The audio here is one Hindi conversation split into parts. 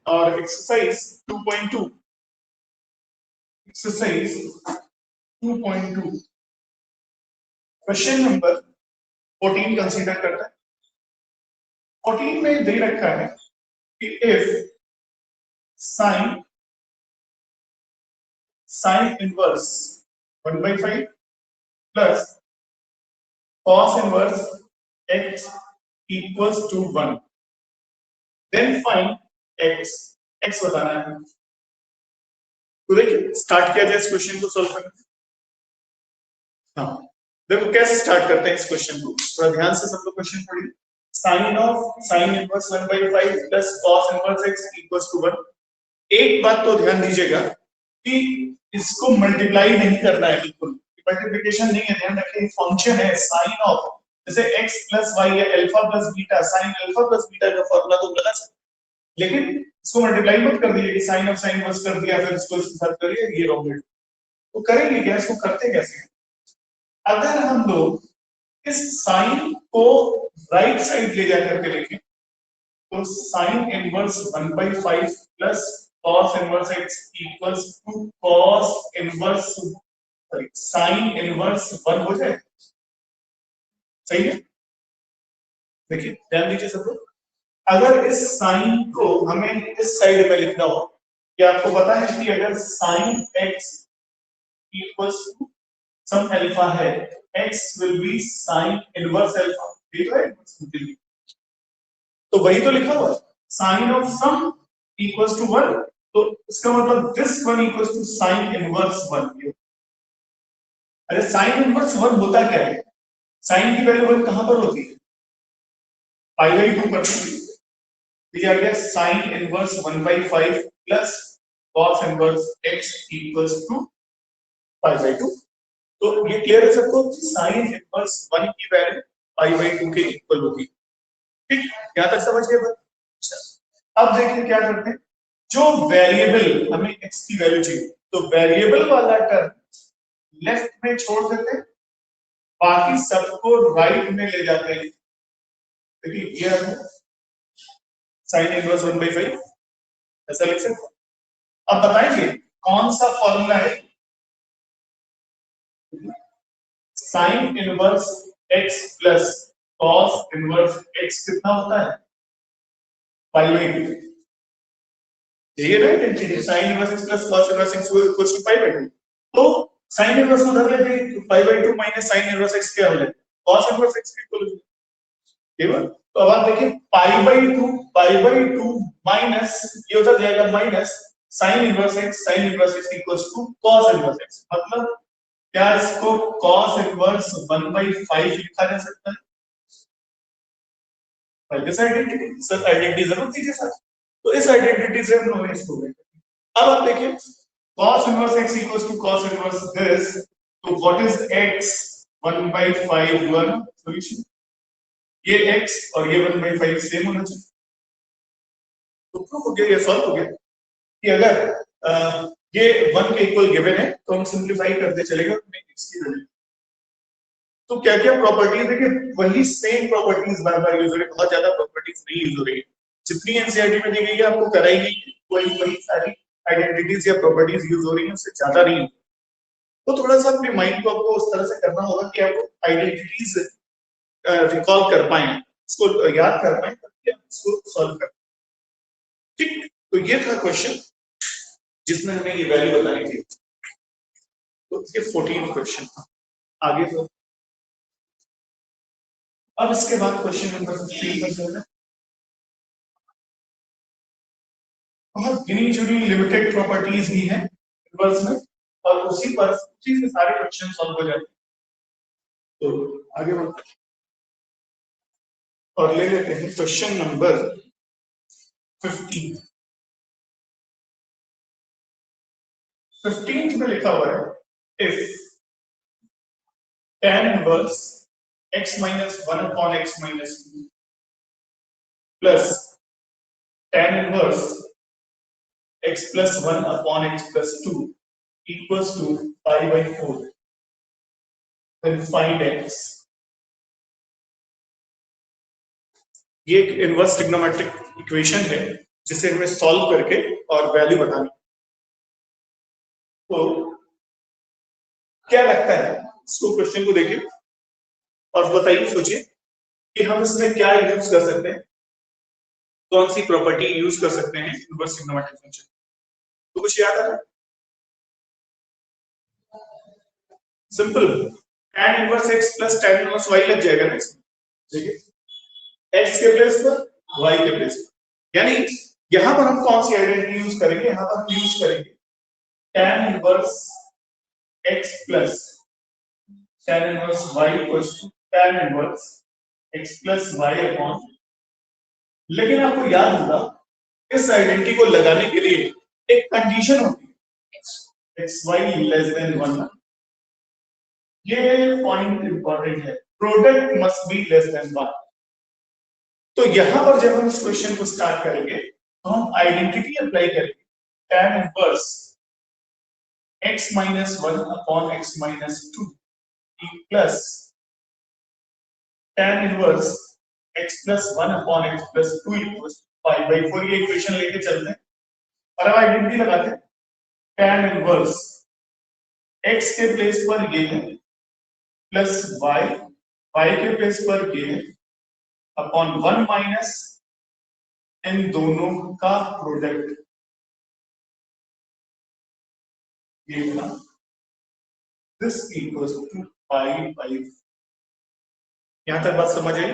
और exercise 2.2 exercise 2.2 question number 14 consider करता है। 14 में दे रखा है कि if sine inverse 1/5 plus cos inverse x equals to 1 then find x बताना है। तो देखिए स्टार्ट किया जाए इस क्वेश्चन को सॉल्व करने। हाँ देखो कैसे स्टार्ट करते हैं इस क्वेश्चन को, थोड़ा ध्यान से सब लोग क्वेश्चन पढ़िए। Sine inverse 1/5 plus cos inverse x equals to 1। एक बात तो ध्यान दीजिएगा कि इसको मल्टीप्लाई नहीं करना है, बिल्कुल मल्टीप्लिकेशन नहीं है। ध्यान रखिए फंक्शन है साइन ऑफ, जैसे x प्लस y या alpha plus beta, sine alpha plus beta का फॉर्मूला तो गलत है, लेकिन इसको मल्टीप्लाई मत कर दीजिए कि साइन ऑफ साइन इनवर्स कर दिया फिर इसको इसके साथ करिए, ये रॉन्ग है। तो करेंगे क्या, इसको करते कैसे? अगर हम लोग इस साइन को राइट साइड ले जाकर के लिखें तो sine inverse 1/5 plus cos inverse x equals to cos inverse sine inverse 1 हो जाए। सही है? देखिए ध्यान दीजिए सब लोग, अगर इस साइन को हमें इस साइड में लिखना हो, क्या आपको पता है कि अगर sine x equals to some alpha है, x will be sine inverse alpha, ये तो है। तो वही तो लिखा हुआ है sine of some equals to 1, तो इसका मतलब this one equals to sine inverse 1। अरे साइन इनवर्स 1 होता क्या है? साइन की वैल्यू 1 कहां पर होती है? π/2 पर होती है। तो आ गया sine inverse 1/5 plus cos inverse x equals to π/2। तो ये क्लियर है सबको, साइन इनवर्स 1 की वैल्यू π/2 के इक्वल होगी। ठीक, यहां तक समझ गए बात? अब देखिए क्या करते हैं, जो वेरिएबल हमें x की वैल्यू चाहिए तो वेरिएबल वाला टर्म लेफ्ट में छोड़ देते हैं, बाकी सबको राइट में ले जाते हैं। देखिए ये है साइन इनवर्स 1/5, ऐसा लिख सकते। अब बताइए कौन सा फॉर्मूला है? Sine inverse x plus cos inverse x कितना होता है? π/2। ये right identity sine inverse x plus cos inverse x equals to π/2। तो साइन इनवर्स को उधर लेते हैं तो π/2 माइनस साइन इनवर्स x क्या हो जाएगा? cos इनवर्स x इक्वल हो जाएगा। केवल तो अब आप देखिए π/2 माइनस ये उधर जाएगा minus sine inverse x equals to cos inverse x। मतलब क्या इसको cos इनवर्स 1/5 लिखा जा सकता है? पहले से आइडेंटिटी, सर आइडेंटिटी जरूर दीजिए सर। तो इस आइडेंटिटी से हम लोग इसको लेंगे। अब आप देखिए cos inverse x equals to cos inverse this, तो व्हाट इज x 1/5 1 सॉल्यूशन, ये x और ये 1/5 सेम होना चाहिए। तो प्रूफ हो गया, ये सॉल्व हो गया कि अगर ये 1 के इक्वल गिवन है तो हम सिंपलीफाई करते चलेगा x की वैल्यू। तो क्या क्या प्रॉपर्टीज देखिए, वही सेम प्रॉपर्टीज बार-बार यूज हो रही है, बहुत ज्यादा प्रॉपर्टीज नहीं यूज हो रही है। जितनी एनसीईआरटी में दी गई है आपको कराई गई वही सारी आइडेंटिटीज या प्रॉपर्टीज यूज हो रही है, उससे ज्यादा नहीं। तो थोड़ा सा अपने माइंड को आपको उस तरह से करना होगा कि आपको आइडेंटिटीज रिकॉल कर पाए, इसको याद कर पाए, ताकि आप इसको सॉल्व कर। ठीक, तो ये था क्वेश्चन जिसमें हमें ये वैल्यू बतानी थी। तो ये 14 क्वेश्चन था। आगे तो अब इसके बाद क्वेश्चन नंबर 15 पर चलना है। बहुत गिनी चुनी लिमिटेड प्रॉपर्टीज ही है इनवर्स में, और उसी से सारे क्वेश्चन सॉल्व हो जाते हैं। तो आगे बढ़ते हैं और ले लेते हैं क्वेश्चन नंबर 15। 15 में लिखा हुआ है if tan inverse x minus 1 upon x minus 2 plus tan inverse x plus 1 upon x plus 2 equals to π/4, then find x। ये एक इनवर्स ट्रिग्नोमेट्रिक इक्वेशन है जिसे हमें सॉल्व करके और वैल्यू बतानी। तो क्या लगता है, इसको क्वेश्चन को देखिए और बताइए, सोचिए कि हम इसमें क्या यूज कर सकते हैं, कौन सी प्रॉपर्टी यूज कर सकते हैं इनवर्स ट्रिग्नोमेट्रिक फंक्शन। तो कुछ याद आ रहा है? Simple, tan inverse x plus tan inverse y लग जाएगा ना इसमें। देखिए x के प्लेस पर y के प्लेस पर, यानी यहां पर हम कौन सी आइडेंटिटी यूज करेंगे, यहां पर हम यूज करेंगे tan inverse x plus tan inverse y equals to tan inverse x plus y upon, लेकिन आपको याद होगा इस आइडेंटिटी को लगाने के लिए एक कंडीशन होती है, xy लेस देन 1। ये पॉइंट इंपॉर्टेंट है, product must be less than 1। तो यहां पर जब हम इस क्वेश्चन को स्टार्ट करेंगे तो हम आइडेंटिटी अप्लाई करेंगे, tan inverse x minus 1 upon x minus 2 plus tan inverse x plus 1 upon x plus 2 equals 5/4। ये इक्वेशन लेके चलते हैं और अब आइडेंटिटी लगाते हैं, tan इनवर्स x के प्लेस पर ये है प्लस y के प्लेस पर ये है अपॉन 1 माइनस इन दोनों का प्रोडक्ट, ये था दिस इक्वल्स टू पाई। यहां तक बात समझ आई?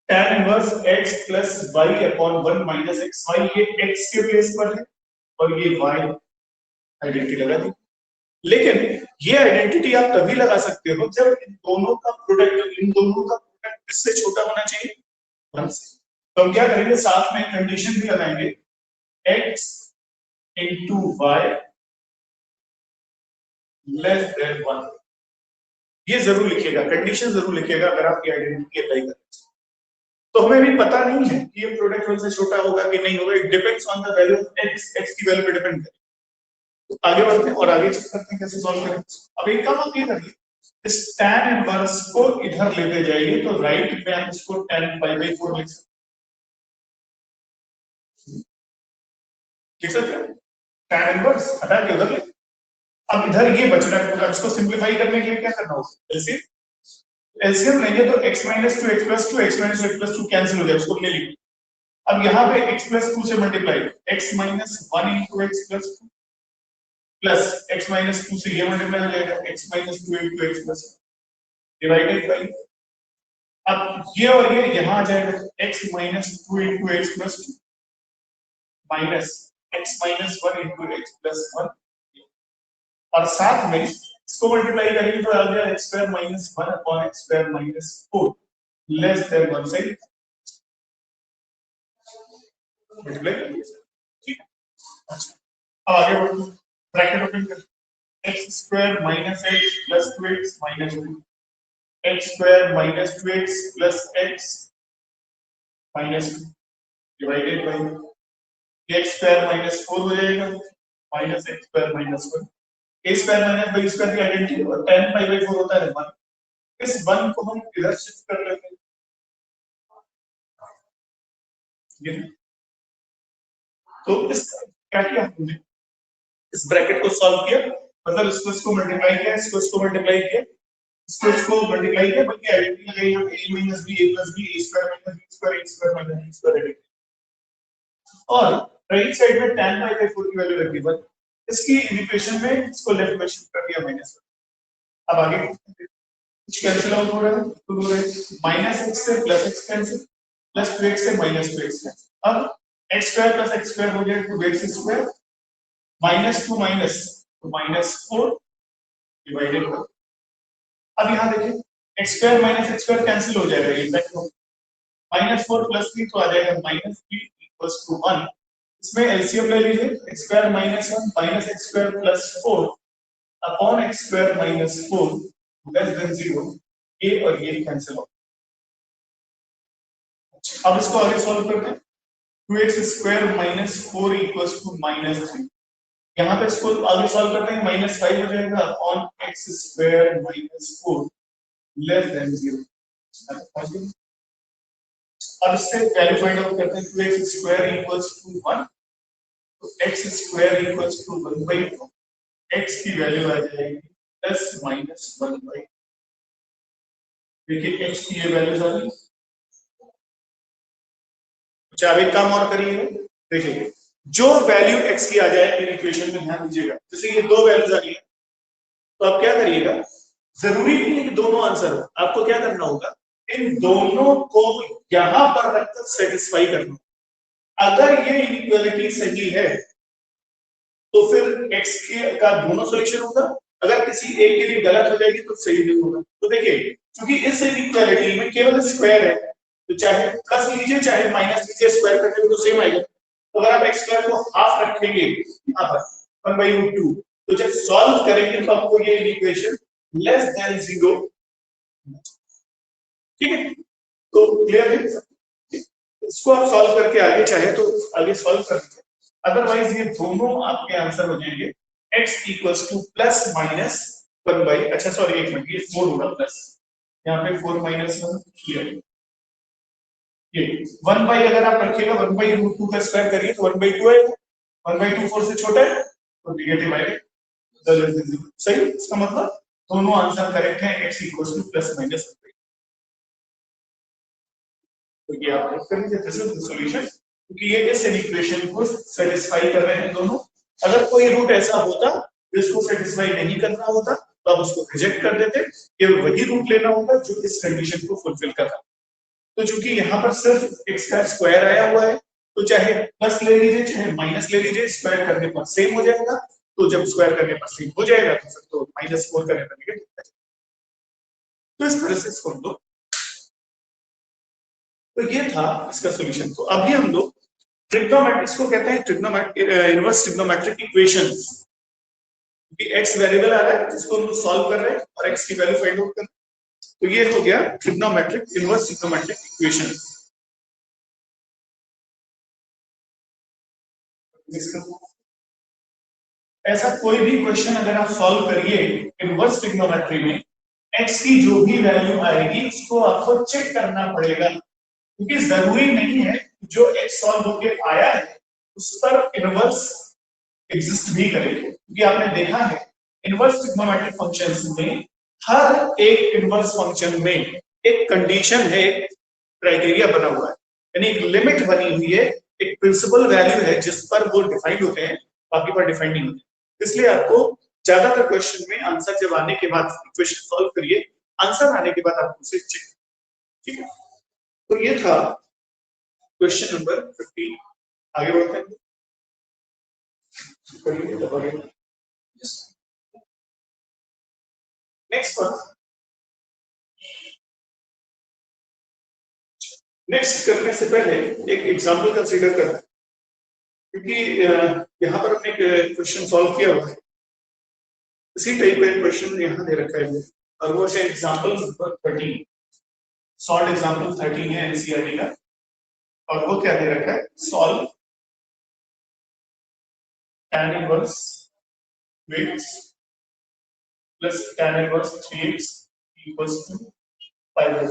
tan inverse x plus y upon 1 minus x, y ये x के प्लेस पर है और ये y आइडेंटिटी लगा दी। लेकिन ये आइडेंटिटी आप तभी लगा सकते हो जब इन दोनों का प्रोडक्ट इससे छोटा होना चाहिए 1 से। तो हम क्या करेंगे, साथ में कंडीशन भी लगाएंगे, x into y less than 1। ये जरूर लिखिएगा, कंडीशन जरूर लिखिएगा अगर आप ये आइडेंटिटी अप्लाई करें। तो हमें भी पता नहीं है कि ये प्रोडक्ट 1 से छोटा होगा कि नहीं होगा, it depends on the value of x की वैल्यू पे डिपेंड करे। तो आगे बढ़ते हैं और आगे चेक करते हैं कैसे सॉल्व करें। अब एक काम आप ये करिए, इस tan इनवर्स को इधर लेते जाइए तो राइट में आप इसको tan π/4 लिख सकते हैं। tan इनवर्स हटा के उधर ले, अब इधर ये बच रहा है, इसको सिंपलीफाई करने के लिए क्या करना होगा, एलसीएम लेंगे तो x minus 2 x plus 2 x minus 2 x plus 2 cancel हो जाएगा, उसको हमने लिख। अब यहाँ पे x प्लस 2 से multiply, x minus 1 into x plus 2 plus x minus 2 से ये मल्टीप्लाई हो जाएगा x minus 2 into x plus divided by, अब ये और ये यहाँ आ जाएगा x minus 2 into x plus 2 minus x minus 1 into x plus 1 और साथ में इसको मल्टीप्लाई करेंगे तो आ गया x square minus 1 upon x square minus 4 less than 1 से मल्टीप्लाई करेंगे। ठीक है, अब आगे बढ़ते हैं, ब्रैकेट ओपन कर, x square minus x plus 2x minus 2 x square minus 2x plus x minus 2 divided by x square minus 4 हो जाएगा minus x square minus 1। a square minus b square की आइडेंटिटी और tan π/4 होता है 1। इस 1 को हम इधर शिफ्ट कर लेते हैं, ये तो इस क्या किया हमने, इस ब्रैकेट को सॉल्व किया, मतलब इसको मल्टीप्लाई किया, इसको मल्टीप्लाई किया, इसको मल्टीप्लाई किया, बल्कि आइडेंटिटी लगाई यहाँ a minus b a plus b a square minus b square a square minus b square और राइट साइड में tan π/4 की वैल्यू रख दी 1। इसकी इक्वेशन में इसको लेफ्ट में शिफ्ट कर दिया माइनस। अब आगे कुछ कैंसिल आउट हो रहा है तो माइनस x से plus x cancel, plus 2x से माइनस 2x कैंसिल। अब x square plus x square हो जाएगा 2x स्क्वायर माइनस 2 माइनस तो माइनस 4 डिवाइडेड बाय, अब यहां देखिए x square minus x square cancel हो जाएगा, ये इफेक्ट हो माइनस 4 प्लस 3 तो आ जाएगा माइनस 3 इक्वल्स टू 1। इसमें एलसीएम ले लीजिए, x square minus 1 minus x square plus 4 upon x square minus 4 less than 0, ये और ये कैंसिल हो। अब इसको आगे सॉल्व करते हैं, 2x square minus 4 equals to minus 3। यहाँ पे इसको आगे सॉल्व करते हैं, माइनस 5 हो जाएगा upon x square minus 4 less than 0। और इससे वैल्यू फाइंड आउट करते हैं, 2x स्क्वायर इक्वल्स टू 1, तो x square equals to 1/2, x की वैल्यू आ जाएगी प्लस माइनस 1/2। देखिए x की ये वैल्यूज आ गई। अच्छा अब एक काम और करिए, देखिए जो वैल्यू x की आ जाए इन इक्वेशन में ध्यान दीजिएगा, जैसे ये दो वैल्यूज आ रही है तो आप क्या करिएगा, जरूरी नहीं है कि दोनों आंसर हो, आपको क्या करना होगा, इन दोनों को यहां पर रखकर सेटिस्फाई करना। अगर ये इक्वालिटी सही है तो फिर x के का दोनों सॉल्यूशन होगा, अगर किसी एक के लिए गलत हो जाएगी तो सही नहीं होगा। तो देखिए क्योंकि इस इक्वालिटी में केवल स्क्वायर है, तो चाहे प्लस लीजिए चाहे माइनस लीजिए, स्क्वायर करने में तो सेम आएगा। तो अगर आप x स्क्वायर को हाफ रखेंगे यहां पर 1/2, तो जब सॉल्व करेंगे तो आपको ये इक्वेशन लेस देन 0, ठीक है। तो क्लियर है, इसको आप सॉल्व करके आगे चाहे तो आगे सॉल्व कर लीजिए, अदरवाइज ये दोनों आपके आंसर हो जाएंगे x equals two plus minus 1/, अच्छा सॉरी एक मिनट, ये 4 होगा प्लस, यहाँ पे 4 माइनस 1 क्लियर, ये 1/, अगर आप रखिएगा 1/√2 का स्क्वायर करिए तो 1/2 आएगा, 1/2 4 से छोटा है तो नेगेटिव आएगा, सही। इसका मतलब दोनों आंसर करेक्ट है, x equals two plus minus 1/, तो ये आप नोट कर लीजिए, दिस इज द सॉल्यूशन, क्योंकि ये इस इक्वेशन को सेटिस्फाई कर रहे हैं दोनों। अगर कोई रूट ऐसा होता जिसको सेटिस्फाई नहीं करना होता तो आप उसको रिजेक्ट कर देते, केवल वही रूट लेना होगा जो इस कंडीशन को फुलफिल कर रहा है। तो चूंकि यहाँ पर सिर्फ x का स्क्वायर आया हुआ है, तो चाहे प्लस ले लीजिए चाहे माइनस ले लीजिए, स्क्वायर करने पर सेम हो जाएगा, तो जब स्क्वायर करने पर सेम हो जाएगा तो फिर तो -4 करने पर नेगेटिव, तो इस तरह से इसको हम लोग, तो ये था इसका सॉल्यूशन। तो अभी हम लोग ट्रिग्नोमेट्रिक, इसको कहते हैं ट्रिग्नोमेट्रिक इनवर्स ट्रिग्नोमेट्रिक इक्वेशंस, कि x वेरिएबल आ रहा है जिसको हम सॉल्व कर रहे हैं और x की वैल्यू फाइंड आउट कर रहे हैं, तो ये हो गया ट्रिग्नोमेट्रिक इनवर्स ट्रिग्नोमेट्रिक इक्वेशंस। ऐसा कोई भी क्वेश्चन अगर आप सॉल्व करिए इनवर्स ट्रिग्नोमेट्री में, x की जो भी वैल्यू आएगी उसको आपको चेक करना पड़ेगा, क्योंकि जरूरी नहीं है जो x सॉल्व होके आया है उस पर इनवर्स एग्जिस्ट भी करेगी, क्योंकि आपने देखा है इनवर्स ट्रिग्नोमेट्रिक फंक्शंस में हर एक इनवर्स फंक्शन में एक कंडीशन है, एक क्राइटेरिया बना हुआ है, यानी एक लिमिट बनी हुई है, एक प्रिंसिपल वैल्यू है जिस पर वो डिफाइंड होते हैं, बाकी पर डिफाइंड नहीं होते। इसलिए आपको ज्यादातर क्वेश्चन में आंसर जब आने के बाद इक्वेशन सॉल्व करिए, आंसर आने के बाद आप उसे चेक, ठीक है। तो ये था क्वेश्चन नंबर 15, आगे बढ़ते हैं। नेक्स्ट वन, नेक्स्ट करने से पहले एक एग्जांपल कंसीडर करना, क्योंकि यहाँ पर हमने एक क्वेश्चन सॉल्व किया हुआ है, इसी टाइप का क्वेश्चन यहाँ दे रखा है, और वो है एग्जांपल नंबर 13, सॉल्व एग्जांपल 13 है एनसीईआरटी का, और वो क्या दे रखा है, solve tan inverse x plus tan inverse 3x equals to 5।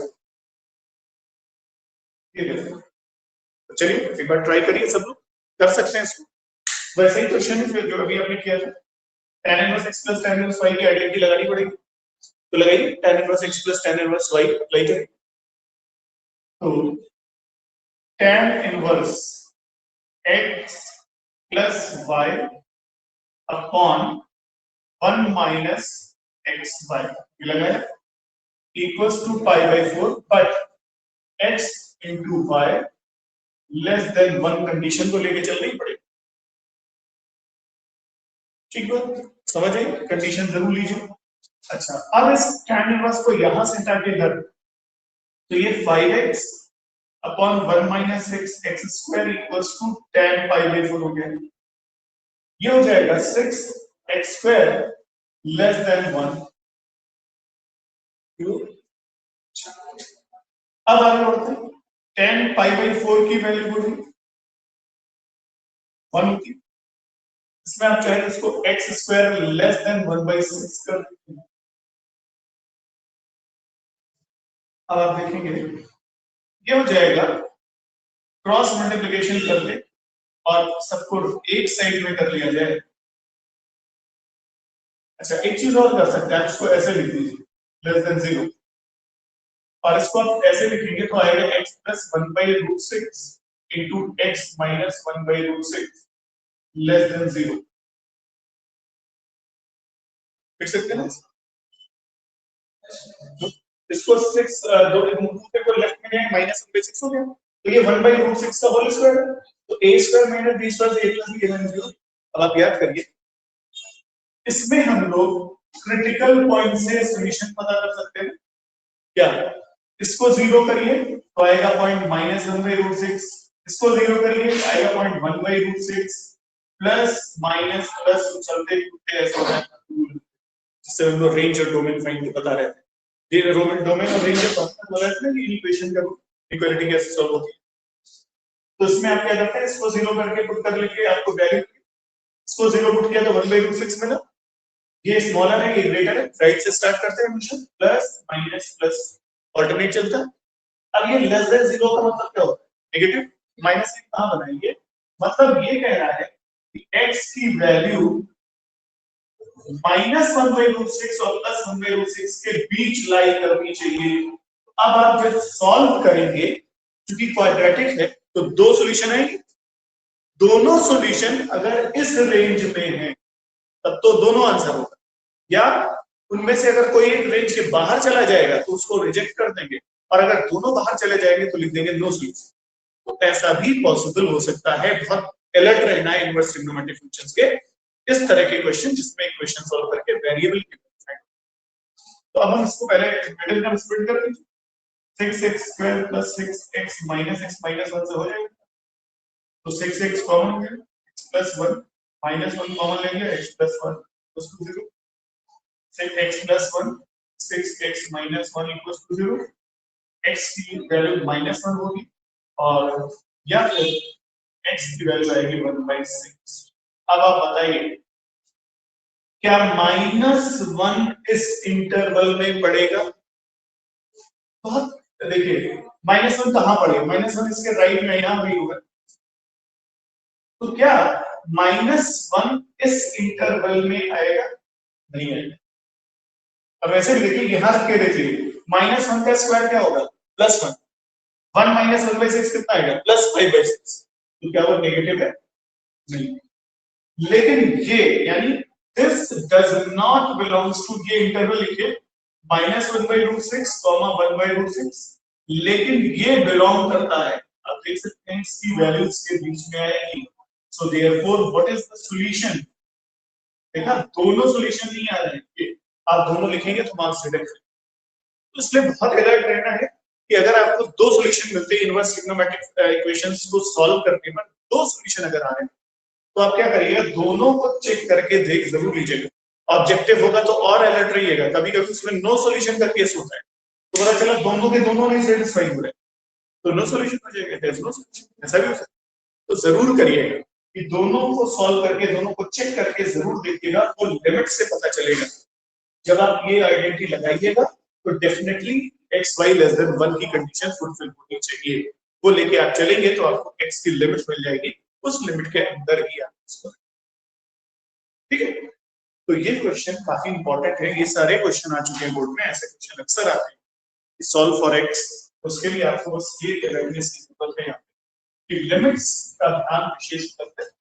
तो चलिए एक बार ट्राई करिए, सब लोग कर सकते हैं इसको। वैसे ही क्वेश्चन है जो अभी आपने किया था, tan inverse x plus tan inverse y की आइडेंटिटी लगानी पड़ेगी, तो लगाइए tan inverse x plus tan inverse y apply करें, तो tan inverse x plus y upon 1 minus x y लगाया equals to π/4, but x into y less than 1 condition को लेके चलनी पड़ेगी, ठीक है, समझ आई, कंडीशन जरूर लीजिए। अच्छा अब इस tan इनवर्स को यहां से हटा के इधर, तो ये 5x upon 1 minus x square equals to tan π/4 हो गया, ये हो जाएगा 6x स्क्वायर लेस देन 1। अब आगे बढ़ते हैं, tan π/4 की वैल्यू बोली 1 होती, इसमें आप चाहे इसको x स्क्वायर लेस देन 1/6 कर दें। अब आप देखेंगे ये हो जाएगा क्रॉस मल्टीप्लिकेशन कर ले और सबको एक साइड में कर लिया जाए। अच्छा एक चीज और कर सकते हैं, आप इसको ऐसे लिख दीजिए लेस देन 0, और इसको आप ऐसे लिखेंगे तो आएगा x plus 1/√6 into x minus 1/√6 less than 0। लिख सकते हैं ना इसको 6 दो दूसरे को लेफ्ट में जाए माइनस 1/6 हो गया, तो ये 1/√6 का होल स्क्वायर है, तो a square minus b square से a plus b less than 0। अब आप याद करिए इसमें हम लोग क्रिटिकल पॉइंट से सॉल्यूशन पता कर सकते हैं क्या। इसको 0 करिए तो आएगा पॉइंट माइनस 1/√6, इसको 0 करिए तो आएगा पॉइंट 1/√6 प्लस माइनस प्लस चलते फिरते ऐसे हो जाएगा, जिससे हम लोग रेंज और डोमेन फाइंड बता रहे थे। ये डोमेन और रेंज का हो रहा है कि इक्वेशन का इक्वालिटी कैसे सॉल्व होती है। तो इसमें आप क्या करते हैं, इसको 0 करके पुट कर लेंगे, आपको वैल्यू इसको 0 पुट किया तो 1/√6 मिला, ये स्मॉलर है ये ग्रेटर है, राइट से स्टार्ट करते हैं हमेशा, प्लस माइनस प्लस ऑल्टरनेट चलता है। अब ये लेस देन 0 का मतलब क्या होता है, नेगेटिव, माइनस से कहां बनाएंगे, मतलब ये कह रहा है कि x की वैल्यू माइनस 1/√6 और प्लस 1/√6 के बीच लाई करनी चाहिए। अब आप जब सॉल्व करेंगे, क्योंकि क्वाड्रेटिक है तो दो सॉल्यूशन आएंगे, दोनों सॉल्यूशन अगर इस रेंज में है तब तो दोनों आंसर होगा, या उनमें से अगर कोई एक रेंज के बाहर चला जाएगा तो उसको रिजेक्ट कर देंगे, और अगर दोनों बाहर चले जाएंगे तो लिख देंगे नो सॉल्यूशन। तो ऐसा भी पॉसिबल हो सकता है, बहुत अलर्ट रहना है इनवर्स ट्रिग्नोमेट्रिक फंक्शंस के इस तरह के क्वेश्चन जिसमें इक्वेशन सॉल्व करके वेरिएबल की फाइंड। तो अब हम इसको पहले मिडिल में स्प्लिट कर दीजिए, 6x² + 6x - x - 1 से हो जाएगा, तो 6x कॉमन हो गया, x + 1 -1 कॉमन लेंगे, x + 1 = 0, 6x + 1 6x - 1 = 0, x की वैल्यू -1 होगी और या फिर x की वैल्यू आएगी 1/6। अब आप बताइए क्या -1 इस इंटरवल में पड़ेगा, बहुत देखिए -1 कहां पड़ेगा, -1 इसके राइट में यहां भी होगा, तो क्या -1 इस इंटरवल में आएगा, नहीं आएगा। अब वैसे भी देखिए यहां रख के देखिए -1 का स्क्वायर क्या होगा, +1, 1 - 1/6 कितना आएगा, +5/6, तो क्या वो नेगेटिव है, नहीं। लेकिन ये यानी this does not belongs to, ये इंटरवल लिखिए -1/√6, 1/√6, लेकिन ये बिलोंग करता है, आप देख सकते हैं इसकी वैल्यू इसके बीच में आएगी, so therefore what is the solution, देखा दोनों सॉल्यूशन नहीं आ रहे हैं, आप दोनों लिखेंगे तो मार्क्स डिडक्ट। तो इसलिए बहुत अलर्ट रहना है कि अगर आपको दो सॉल्यूशन मिलते हैं इनवर्स ट्रिग्नोमेट्रिक इक्वेशंस को सॉल्व करने पर, दो सॉल्यूशन अगर आ रहे हैं तो आप क्या करिएगा, दोनों को चेक करके देख जरूर लीजिएगा, ऑब्जेक्टिव होगा तो और अलर्ट रहिएगा, कभी कभी उसमें नो सॉल्यूशन का केस होता है तो पता चला दोनों के दोनों नहीं सेटिस्फाई हो रहे तो नो सॉल्यूशन हो जाएगा, देयर इज नो सॉल्यूशन, ऐसा भी हो सकता है। तो जरूर करिएगा कि दोनों को सॉल्व करके दोनों को चेक करके जरूर देखिएगा, वो लिमिट से पता चलेगा। जब आप ये आइडेंटिटी लगाइएगा तो definitely x y less than 1 की कंडीशन फुलफिल होनी चाहिए, वो लेके आप चलेंगे तो आपको x की लिमिट मिल जाएगी, उस लिमिट के अंदर ही आप इसको, ठीक है। तो ये क्वेश्चन काफी इंपॉर्टेंट है, ये सारे क्वेश्चन आ चुके हैं बोर्ड में, ऐसे क्वेश्चन अक्सर आते हैं सॉल्व फॉर x, उसके लिए आपको बस ये अवेयरनेस की जरूरत है कि लिमिट्स का ध्यान विशेष करते हैं।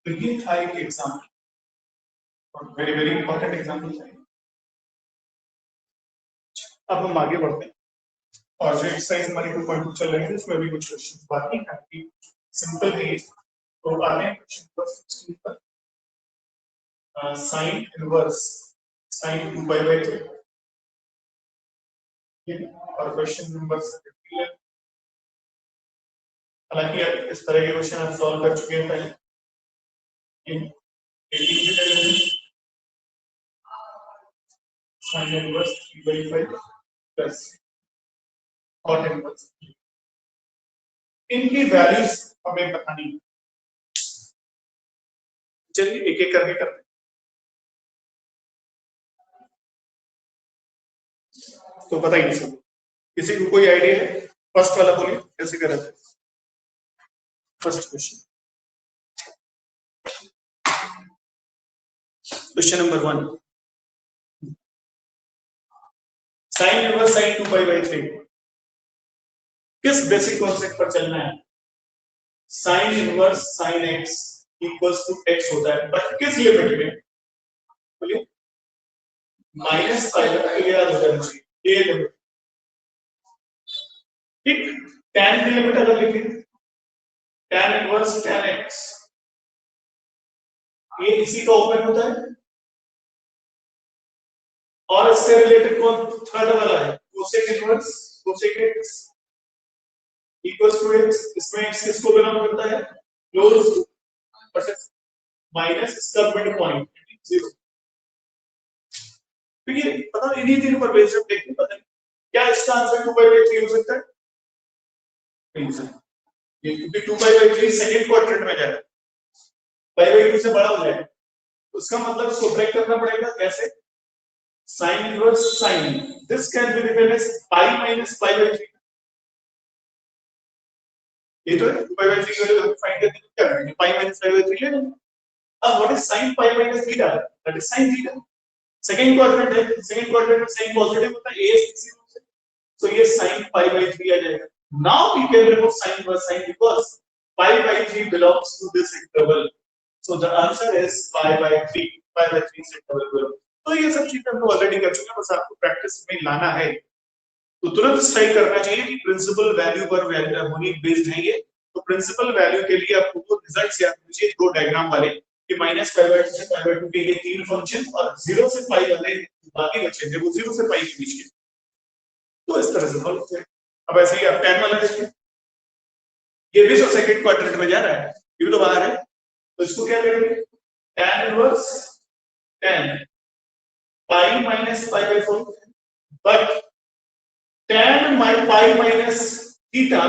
तो ये था एक एग्जाम्पल, और वेरी वेरी इंपॉर्टेंट एग्जाम्पल है। अब हम आगे बढ़ते हैं, और जो एक्सरसाइज हमारी 2.2 चल रही है इसमें भी कुछ क्वेश्चन बाकी हैं, सिंपल है, तो आगे क्वेश्चन नंबर 16 पर, sin इनवर्स sin 2π/3, और क्वेश्चन नंबर 17, हालांकि इस तरह के क्वेश्चन आप सॉल्व कर चुके हैं पहले, sin inverse 3/5 plus cot inverse, इनकी वैल्यूज हमें बतानी है। चलिए एक एक करके करते हैं। तो बताइए सब, किसी को कोई आइडिया है? फर्स्ट वाला बोलिए कैसे करा जाए। First question, question number 1, sine inverse sine 2 पाई/3 किस बेसिक कॉन्सेप्ट पर चलना है? Sine inverse sine x equals to x होता है, बट किस लिमिट में? बोलिए। माइनस पाई तक याद हो जाना चाहिए, ये लिमिट। ठीक, tan की लिमिट अगर लिखें, tan इनवर्स tan x, ये इसी का ओपन होता है, और इससे रिलेटेड कौन थर्ड वाला है? Cosec inverse cosec x equals to x, इसमें x किसको बिलोंग करता है? क्लोज माइनस इसका मिड पॉइंट 0। तो ये पता इन्हीं तीनों पर बेस्ड है, देखिए पता नहीं क्या इसका आंसर 2/3 हो सकता है। नहीं सर, ये क्योंकि 2/3 सेकंड क्वाड्रेंट में जाएगा, पाई/2 से बड़ा हो जाएगा, उसका मतलब इसको ब्रेक करना पड़ेगा। कैसे? Sine inverse sine, this can be written as pi minus पाई/3। ये तो 2/3 की वैल्यू हम फाइंड करने क्या करेंगे? पाई माइनस पाई/3 ले लेंगे। अब what is sin pi minus theta? That is sin theta. Second quadrant है, सेकंड क्वाड्रेंट में साइन पॉजिटिव होता है, a is 0 से, so ये sin पाई/3 आ जाएगा। Now we can remove sin inverse sin because pi/3 belongs to this interval, so the answer is pi/3 pi/3 से इंटरवल belongs। तो ये सब चीजें हम लोग ऑलरेडी कर चुके हैं, बस आपको प्रैक्टिस में लाना है। तो तुरंत स्ट्राइक करना चाहिए कि प्रिंसिपल वैल्यू पर होनी बेस्ड है ये। तो प्रिंसिपल वैल्यू के लिए आपको वो रिजल्ट्स याद कीजिए, दो डायग्राम वाले कि माइनस पाई/2 से पाई/2 के ये तीन फंक्शन, और 0 से पाई वाले बाकी बचे थे वो 0 से पाई के बीच के। तो इस तरह से सॉल्व होते हैं। अब ऐसे ही आप tan वाला देखिए, ये भी तो सेकंड क्वाड्रेंट में जा रहा है, ये भी तो बाहर है, तो इसको क्या करेंगे? tan inverse tan pi minus पाई/4, but tan pi minus theta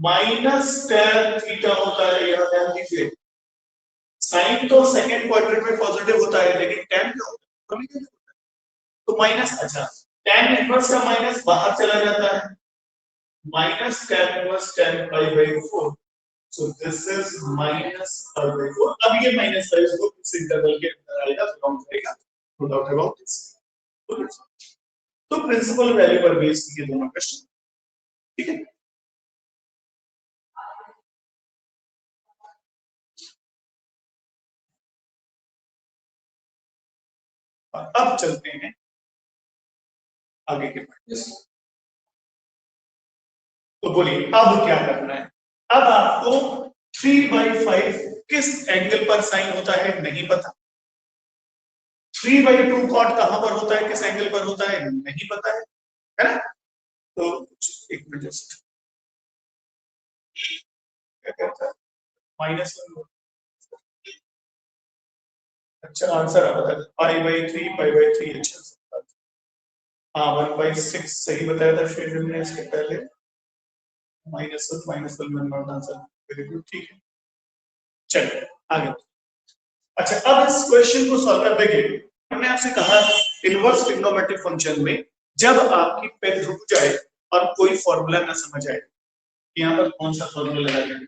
minus tan theta होता है, यहां ध्यान दीजिए। साइन तो सेकंड क्वाड्रेंट में पॉजिटिव होता है, लेकिन tan क्या होता है? तो माइनस, अच्छा tan इनवर्स का माइनस बाहर चला जाता है, minus tan inverse tan pi/4, so this is minus pi/4। अब ये माइनस है, इसको इस इंटरवल के अंदर आएगा, बिलोंग करेगा, नो डाउट अबाउट दिस। तो प्रिंसिपल वैल्यू पर बेस्ड ये दोनों क्वेश्चन, ठीक है। और अब चलते हैं आगे के प्रैक्टिस। तो बोलिए अब क्या करना है? अब आपको 3/5 किस एंगल पर साइन होता है नहीं पता, 3/2 कॉट कहां पर होता है, किस एंगल पर होता है नहीं पता है ना? तो एक मिनट जस्ट, क्या कहता है -1, अच्छा आंसर आ रहा है पाई/3 अच्छा, हाँ 1/6 सही बताया था शेर ने इसके पहले, -1 में नॉट आंसर, वेरी गुड, ठीक है। चलिए आगे। अच्छा अब इस क्वेश्चन को सॉल्व कर देखिए, हमने आपसे कहा इनवर्स ट्रिग्नोमेट्रिक फंक्शन में जब आपकी पेन रुक जाए और कोई फॉर्मूला ना समझ आए, यहाँ पर कौन सा फॉर्मूला लगाएंगे,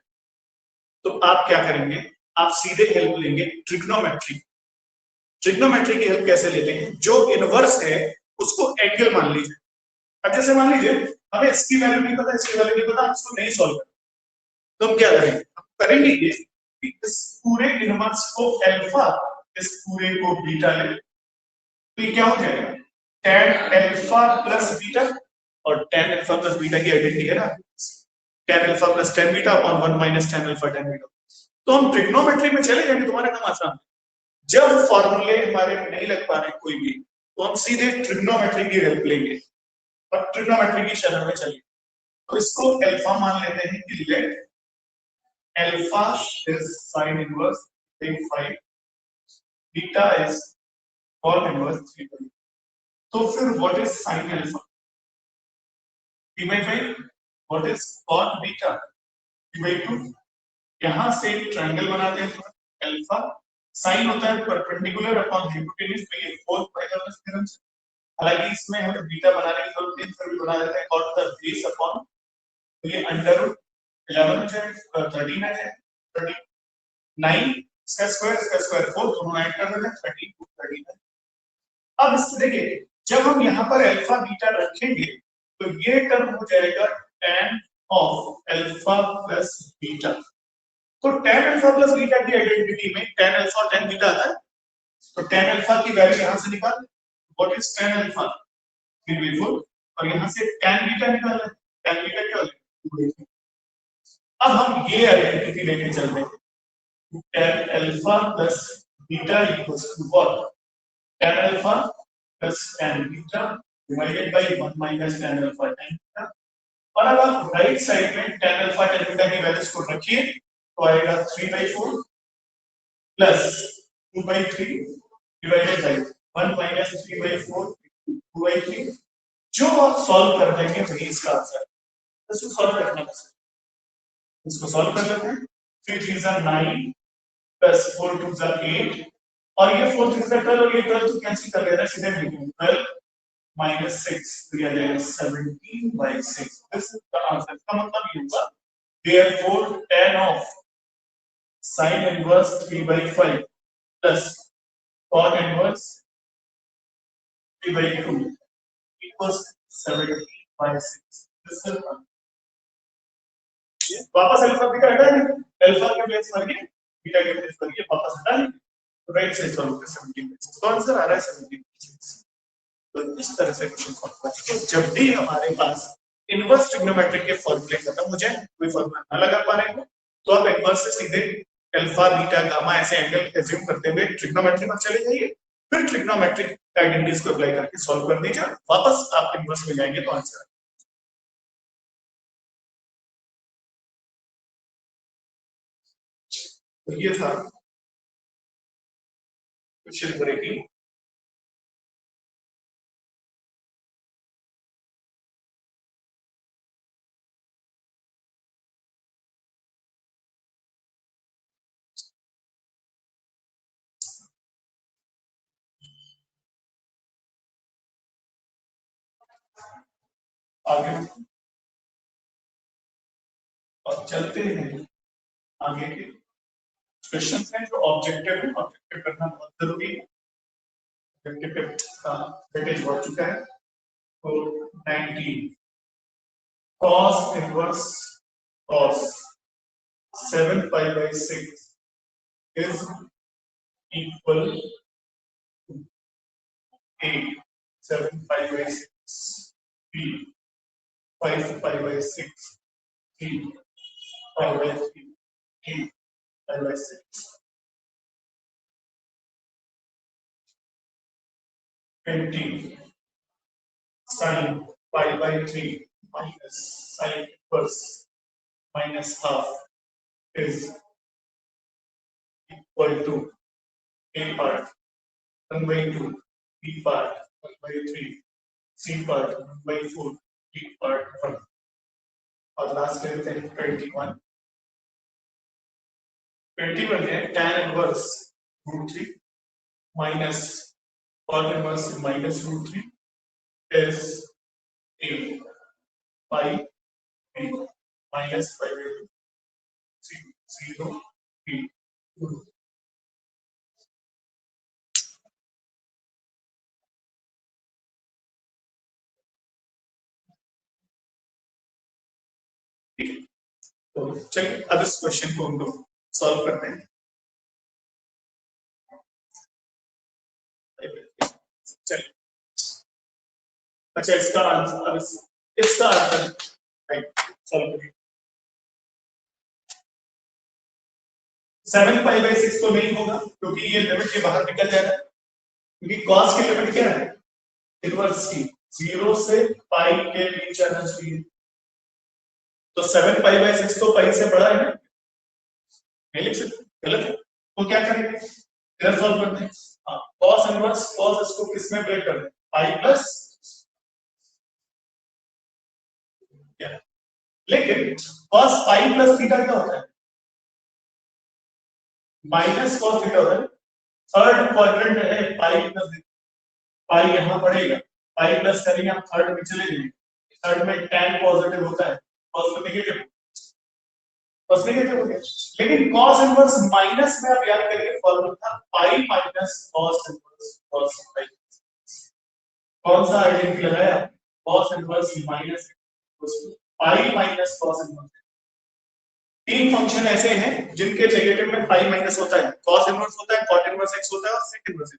तो आप क्या करेंगे? आप सीधे हेल्प लेंगे ट्रिग्नोमेट्री। ट्रिग्नोमेट्री की हेल्प कैसे लेते हैं? जो इनवर्स है उसको एंगल मान लीजिए। अब जैसे मान लीजिए हमें इसकी वैल्यू नहीं पता, इसकी वैल्यू नहीं पता, हम इसको नहीं सॉल्व करें, तो हम क्या करेंगे? हम करेंगे ये कि इस पूरे इनवर्स को अल्फा, इस पूरे को बीटा ले, तो ये क्या हो जाएगा? tan अल्फा प्लस बीटा, और tan अल्फा प्लस बीटा की आइडेंटिटी है ना, tan alpha plus tan beta upon 1 minus tan alpha tan beta. तो हम ट्रिग्नोमेट्री में चले जाएंगे, तुम्हारा काम आसान है। जब फॉर्मूले हमारे नहीं लग पा रहे कोई भी, तो हम सीधे ट्रिग्नोमेट्री की हेल्प लेंगे और ट्रिग्नोमेट्री की शरण में चलिए। तो इसको अल्फा मान लेते हैं कि let alpha is sin inverse 5, beta is cos inverse 3। तो फिर what is sin alpha? p/5। What is cos beta? p/2। यहां से एक ट्रायंगल बनाते हैं, अल्फा साइन होता है परपेंडिकुलर अपॉन हाइपोटेन्यूज, तो ये फोर्थ पाइथागोरस थ्योरम से। हालांकि इसमें हमें बीटा बनाने की जरूरत नहीं, फिर भी बना देते हैं कॉट द बेस अपॉन, तो ये अंडर रूट 11 जो है 13 है, 39 इसका स्क्वायर 4 दोनों ऐड कर देते हैं 32 39। अब इसको देखिए, जब हम यहाँ पर अल्फा बीटा रखेंगे तो ये टर्म हो जाएगा tan of alpha plus beta. तो tan अल्फा प्लस बीटा की आइडेंटिटी में tan अल्फा और tan बीटा आता है, तो tan अल्फा की वैल्यू यहां से निकाल, व्हाट इज tan अल्फा 3/4, और यहां से tan बीटा निकाल लें, tan बीटा क्या होगा 2/4। अब हम ये आइडेंटिटी लेके चल रहे हैं, tan alpha plus beta equals to what, tan alpha plus tan beta divided by 1 minus tan alpha tan beta. और अब आप राइट साइड में tan अल्फा tan बीटा की वैल्यूज को रखिए, तो आएगा 3/4 प्लस 2/3 डिवाइडेड बाय 1 माइनस 3/4 2/3। जो आप सॉल्व कर देंगे वही इसका आंसर है। इसको सॉल्व करना है, इसको सॉल्व कर लेते हैं। 3 3 are 9 प्लस 4 2 are 8, और ये 4 3 are 12 और ये 12 तो कैंसिल कर लेना, सीधे लिखेंगे 12 minus 6 तो ये आ जाएगा 17/6। This is the answer. इसका मतलब ये होगा therefore tan of sin inverse 3/5 plus cot inverse 3/2 equals 17/6। This is वापस अल्फा बीटा हटा देंगे, अल्फा के प्लेस पर ये बीटा के प्लेस पर ये वापस हटा देंगे, तो राइट साइड सॉल्व कर 17/6, तो आंसर आ रहा है 17/6। तो इस तरह से क्वेश्चन सॉल्व करते हैं। तो जब भी हमारे पास इनवर्स ट्रिग्नोमेट्रिक के फॉर्मूले खत्म हो जाए, कोई फॉर्मूला ना लगा पा रहे हो, तो आप इनवर्स से सीधे अल्फा बीटा गामा ऐसे एंगल एज्यूम करते हुए ट्रिग्नोमेट्री में चले जाइए, फिर ट्रिग्नोमेट्रिक आइडेंटिटीज को अप्लाई करके सॉल्व कर दीजिए, वापस आप इनवर्स में जाएंगे तो आंसर। तो ये था क्वेश्चन ब्रेकिंग। आगे और चलते हैं आगे के क्वेश्चन हैं जो ऑब्जेक्टिव है, ऑब्जेक्टिव करना बहुत जरूरी है। ऑब्जेक्टिव का वेटेज बढ़ चुका है, तो 19 cos inverse cos 7π/6 is equal to 8 7π/6 b 5π/6 b 5/3 8 5/6 20 sin π/3 minus sin inverse minus half is equal to a part 1/2 b part 1/3 c part 1/4 d part 1, और लास्ट के लेते हैं 21 है tan inverse √3 minus cot inverse minus √3 is a pi b minus pi by 0 b 2। तो चलिए अब इस क्वेश्चन को हम लोग सॉल्व करते हैं। चलिए, अच्छा इसका आंसर राइट सॉल्व करिए। 7π/6 तो नहीं होगा क्योंकि ये लिमिट के बाहर निकल जाएगा, क्योंकि cos की लिमिट क्या है इनवर्स की 0 से पाई के बीच आना चाहिए, तो 7π/6 तो पाई से बड़ा है ना, नहीं लिख सकते, गलत है, तो क्या करेंगे इधर सॉल्व करते हैं। हाँ cos इनवर्स cos इसको किस में ब्रेक कर दें पाई प्लस, लेकिन cos पाई प्लस थीटा क्या होता है माइनस cos थीटा होता है, थर्ड क्वाड्रेंट है पाई प्लस, पाई यहाँ पड़ेगा, पाई प्लस करेंगे हम थर्ड में चले जाएंगे, थर्ड में tan पॉजिटिव होता है, फर्स्ट में नेगेटिव, फर्स्ट नेगेटिव हो गया। लेकिन cos इनवर्स माइनस में आप याद करिए फॉर्मूला था pi minus cos inverse cos पाई। कौन सा आइडेंटिटी लगाया? cos inverse minus pi minus cos inverse. तीन फंक्शन ऐसे हैं जिनके नेगेटिव में पाई माइनस होता है, cos इनवर्स होता है, cot इनवर्स x होता है और sec इनवर्स x,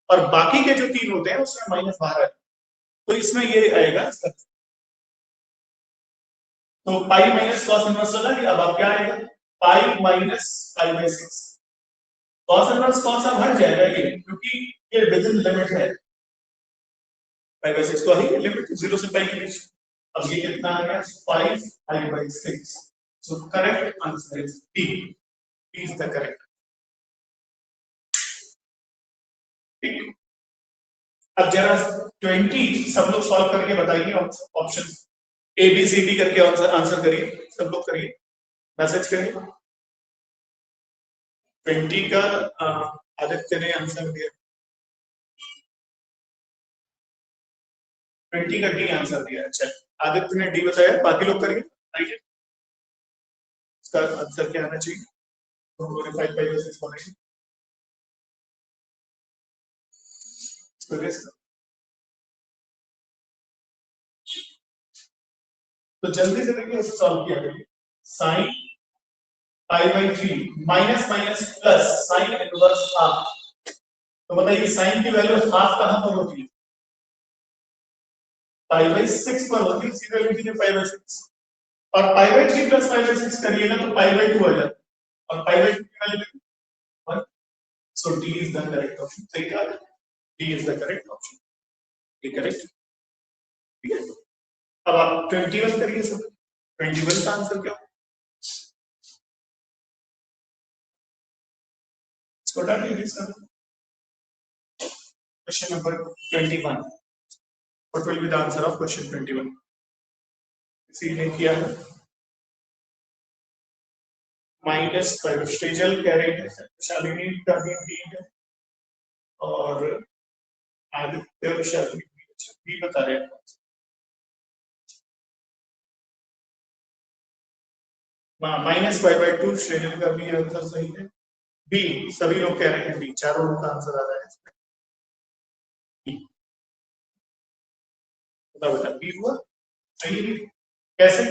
और बाकी के जो तीन होते हैं उसमें माइनस बाहर है, तो इसमें ये आएगा। तो पाई माइनस cos इनवर्स वाला, अब आप क्या आएगा pi minus pi by 6, cos inverse cos अब हट जाएगा ये, क्योंकि ये विद इन लिमिट है, पाई बाय 6 तो है लिमिट 0 से पाई के बीच। अब ये कितना आ गया 5 pi by 6, so correct answer is D, D is the correct. ठीक, अब जरा 20 सब लोग सॉल्व करके बताइए, option A B C D करके आंसर करिए, सब लोग करिए, मैसेज करिए। 20 का आदित्य ने आंसर दिया, 20 का डी आंसर दिया। अच्छा, आदित्य ने डी बताया, बाकी लोग करिए, आइए इसका आंसर क्या आना चाहिए। तो जल्दी से देखिए इसे सॉल्व किया करिए। Sine pi by 3 minus minus plus sine inverse half, तो बताइए साइन की वैल्यू हाफ कहां पर होती है? पाई बाई 6 पर होती है, सीधे लिख दीजिए पाई बाई 6, और pi by 3 plus pi by 6 करिएगा तो पाई बाई 2 आ जाता है, और पाई बाई 2 की value 1, so D is the correct option. सही कहा, D is the correct option, ये करेक्ट। ठीक है, अब आप 21 करिए सब, 21 का आंसर क्या? इसको डालिए sir, question number 21, what will be the answer of question 21? इसी ने किया है -5, स्टेजल कह रही है, शालिनी का भी ठीक है, और आदित्य और शालिनी भी बता रहे हैं। -5/2 स्टेजल का भी आंसर सही है, बी सभी लोग कह रहे हैं, बी चारों लोग का आंसर आ रहा है इसमें। बेटा बी हुआ सही है, कैसे?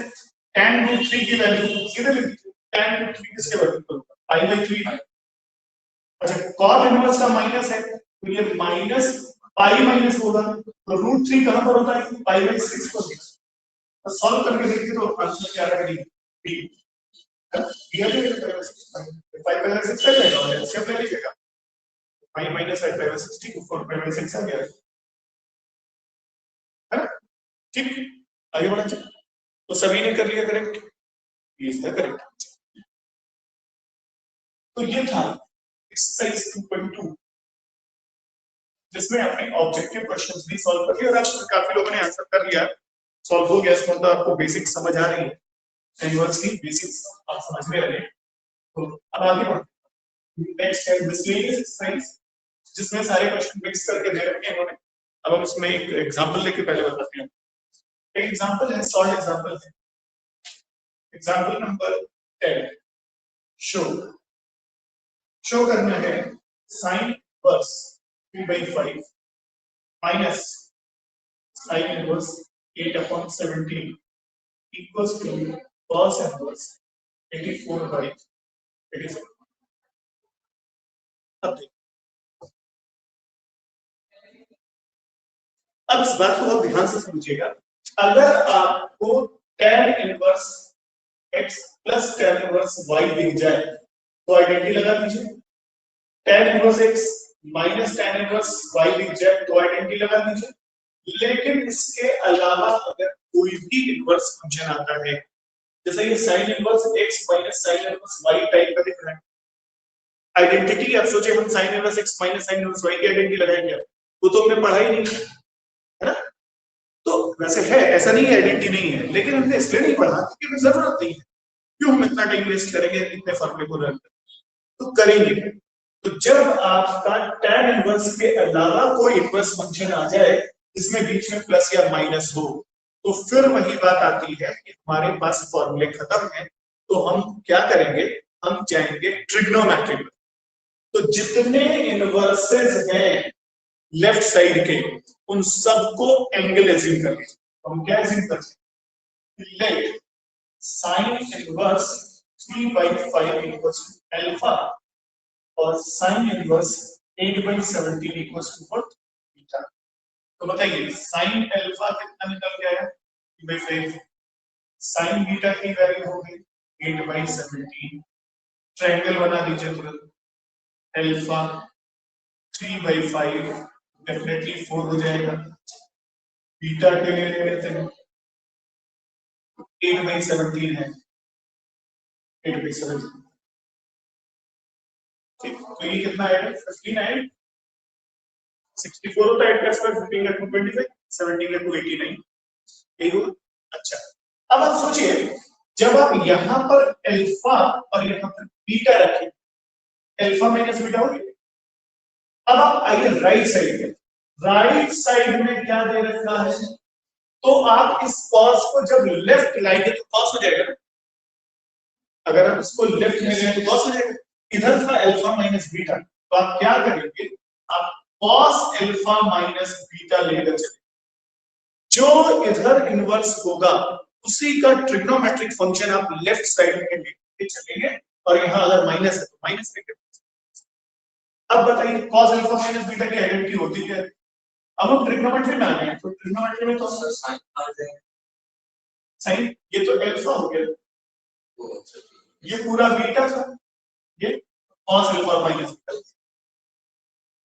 tan रूट 3 की वैल्यू सीधे लिख दीजिए, tan रूट 3 किसके बराबर होगा? पाई बाई 3 है। अच्छा, cos इनवर्स का माइनस है, तो ये माइनस पाई माइनस होगा, तो रूट 3 कहां पर होता है? पाई बाई 6 पर। तो सॉल्व करके देखिए तो आंसर क्या आएगा? बी, दिया जाएगा 5 बाई 6 आ जाएगा, और एलसीएम ले लीजिएगा, 5 माइनस 5 बाई 60 4 पाई बाई 6 आ गया है। ठीक, आगे बढ़ा चलिए, तो सभी ने कर लिया करेक्ट, इज द करेक्ट। तो ये था एक्सरसाइज 2.2, जिसमें आपने ऑब्जेक्टिव क्वेश्चंस भी सॉल्व कर लिए, और आप काफी लोगों ने आंसर कर लिया, सॉल्व हो गया। इसमें तो आपको बेसिक समझ आ रही है, इनवर्स की बेसिक्स आप समझ में आ रहे हैं। तो अब आगे बढ़ते हैं, नेक्स्ट है मिसलेनियस एक्सरसाइज, जिसमें सारे क्वेश्चन मिक्स करके दे रखे हैं इन्होंने। अब हम इसमें एक एग्जांपल लेके पहले बताते हैं। एक एग्जांपल है, सॉल्व एग्जांपल है, एग्जांपल नंबर 10। शो करना है sine inverse 3/5 minus sine inverse 8/17 equals to cos inverse 84/87। अब इस बात को बहुत ध्यान से समझिएगा, अगर आपको tan inverse x plus tan inverse y दिख जाए तो आइडेंटिटी लगा दीजिए, tan inverse x minus tan inverse y दिख जाए तो आइडेंटिटी लगा दीजिए। लेकिन इसके अलावा अगर कोई भी इनवर्स फंक्शन आता है, जैसे ये sin inverse x minus sin inverse y type का दिख रहा है, आइडेंटिटी आप सोचिए हम sin inverse x minus sin inverse y की आइडेंटिटी लगाएंगे, वो तो हमने पढ़ा ही नहीं है ना। तो वैसे है, ऐसा नहीं है आइडेंटिटी नहीं है, लेकिन हमने इसलिए नहीं पढ़ा क्योंकि जरूरत नहीं है, क्यों हम इतना टाइम वेस्ट करेंगे इतने फॉर्मूले को लर्न करने, तो करेंगे। तो जब आपका tan इनवर्स के अलावा कोई इनवर्स फंक्शन आ जाए जिसमें बीच में प्लस या माइनस हो, तो फिर वही बात आती है कि हमारे पास फॉर्मूले खत्म है, तो हम क्या करेंगे, हम जाएंगे ट्रिग्नोमेट्री में। तो जितने इनवर्सेस हैं लेफ्ट साइड के, उन सबको एंगल एज्यूम करेंगे। तो हम क्या एज्यूम कर सकते हैं, let sine inverse 3/5 equals to alpha और sine inverse 8/17 equals to what, beta. तो बताइए साइन अल्फा कितना निकल के आया, 3/5, साइन बीटा की वैल्यू हो गई 8/17। ट्रायंगल बना दीजिए तुरंत, अल्फा 3/5 डेफिनेटली 4 हो जाएगा, बीटा के लिए ले लेते हैं 8/17 है, 8/17 ठीक। तो ये कितना आएगा, 15 आएगा, 64 होता है 8 का स्क्वायर, 15 का 225, 17 का 289, यही होगा। अच्छा, अब आप सोचिए जब आप यहां पर अल्फा और यहां पर बीटा रखें, अल्फा माइनस बीटा हो गया। अब आप आइए राइट साइड में, राइट साइड में क्या दे रखा है, तो आप इस कॉस को जब लेफ्ट लाएंगे तो कॉस हो जाएगा ना, अगर आप इसको लेफ्ट में लें तो कॉस हो जाएगा। इधर था अल्फा माइनस बीटा, तो आप क्या करेंगे, आप कॉस अल्फा माइनस बीटा लेकर चलेंगे, जो इधर इनवर्स होगा उसी का ट्रिग्नोमेट्रिक फंक्शन आप लेफ्ट साइड में लेके चलेंगे, और यहां अगर माइनस है तो माइनस लेके। अब बताइए कॉस अल्फा माइनस बीटा की आइडेंटिटी होती क्या है, अब हम ट्रिग्नोमेट्री में आ गए, तो ट्रिग्नोमेट्री में तो साइन आ जाएगा, साइन ये तो अल्फा हो गया, ये पूरा बीटा था, ये cos अल्फा माइनस बीटा,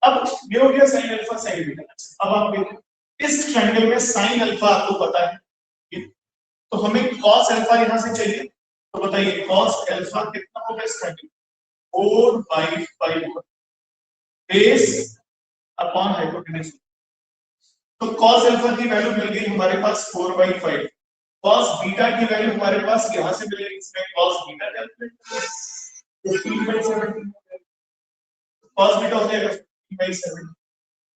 अब ये हो गया sin अल्फा sin बीटा। अब आप देखो इस ट्रायंगल में sin अल्फा आपको पता है, तो हमें cos अल्फा यहां से चाहिए, तो बताइए cos अल्फा कितना होगा इस ट्रायंगल, 4/5 बेस अपॉन हाइपोटेन्यूज। तो cos अल्फा की वैल्यू मिल गई हमारे पास 4/5, cos बीटा की वैल्यू हमारे पास यहां से मिलेगी, इसमें cos बीटा कैलकुलेट करें, 15/7 cos बीटा हो जाएगा 15/7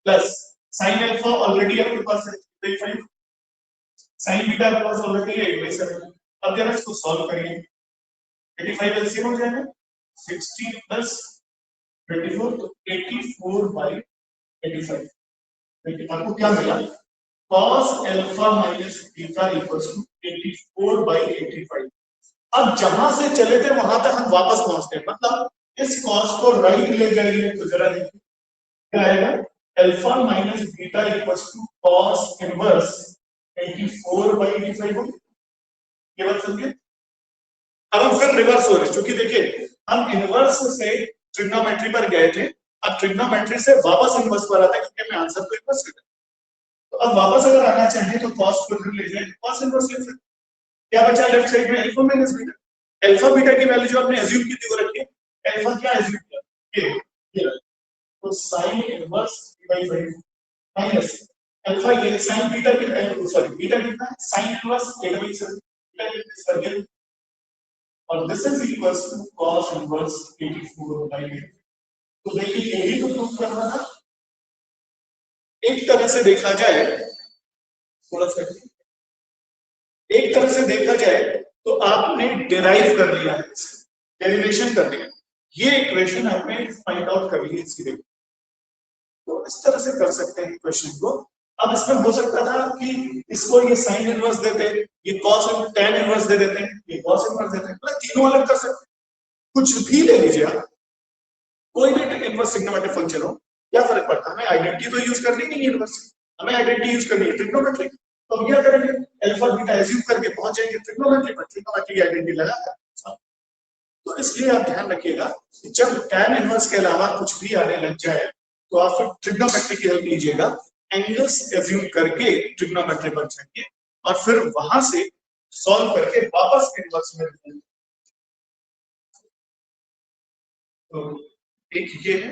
प्लस sin अल्फा ऑलरेडी आपके पास है 3/5, sin बीटा आपके पास ऑलरेडी है 8/7। अब जरा इसको सॉल्व करिए, 85 एलसीएम हो जाएगा, 16 प्लस 24 तो 84/85। देखिए आपको क्या मिला, cos alpha minus beta equals to 84/85। अब जहां से चले थे वहां तक हम वापस पहुंचते हैं, मतलब इस cos को राइट ले जाइए, तो जरा देखिए क्या आएगा, alpha minus beta equals to cos inverse 84/85 हो, ये बात समझे। अब हम फिर रिवर्स हो रहे, क्योंकि देखिए हम इनवर्स से ट्रिग्नोमेट्री पर गए थे, अब ट्रिग्नोमेट्री से वापस इनवर्स पर आता है, क्योंकि हमें आंसर तो इनवर्स करना है। तो अब वापस अगर आना चाहे तो cos को फिर ले जाए, cos इनवर्स ले सकते, क्या बचा लेफ्ट साइड में, alpha minus beta, alpha beta की वैल्यू जो आपने एज्यूम की थी वो रखिए, अल्फा क्या एज्यूम किया, ये तो sin इनवर्स माइनस अल्फा, ये sin बीटा की वैल्यू, सॉरी बीटा कितना है, sin इनवर्स 8/7 और this is equals to cos inverse 84/8। तो देखिए यही तो प्रूफ करना था, एक तरह से देखा जाए, थोड़ा सा एक तरह से देखा जाए तो आपने डिराइव कर लिया है, डेरिवेशन कर लिया, ये इक्वेशन आपने फाइंड आउट कर ली है इसकी, देखो तो इस तरह से कर सकते हैं क्वेश्चन को। अब इसमें हो सकता था कि इसको ये साइन इनवर्स देते, ये cos tan इनवर्स दे देते हैं, ये cos इनवर्स देते हैं, मतलब तीनों अलग कर सकते हैं, कुछ भी ले लीजिए आप, कोई भी इनवर्स ट्रिग्नोमेट्रिक फंक्शन हो, क्या फर्क पड़ता है, हमें आइडेंटिटी तो यूज करनी नहीं है इनवर्स, हमें आइडेंटिटी यूज करनी है ट्रिग्नोमेट्रिक। तो हम क्या करेंगे, अल्फा बीटा एज्यूम करके पहुंच जाएंगे ट्रिग्नोमेट्री पर, ट्रिग्नोमेट्री की आइडेंटिटी लगाकर। तो इसलिए आप ध्यान रखिएगा कि जब tan इनवर्स के अलावा कुछ भी आने लग जाए तो आप फिर ट्रिग्नोमेट्री की हेल्प लीजिएगा, एंगल्स एज्यूम करके ट्रिग्नोमेट्री पर जाइए और फिर वहां से सॉल्व करके वापस इनवर्स में। तो एक ये है,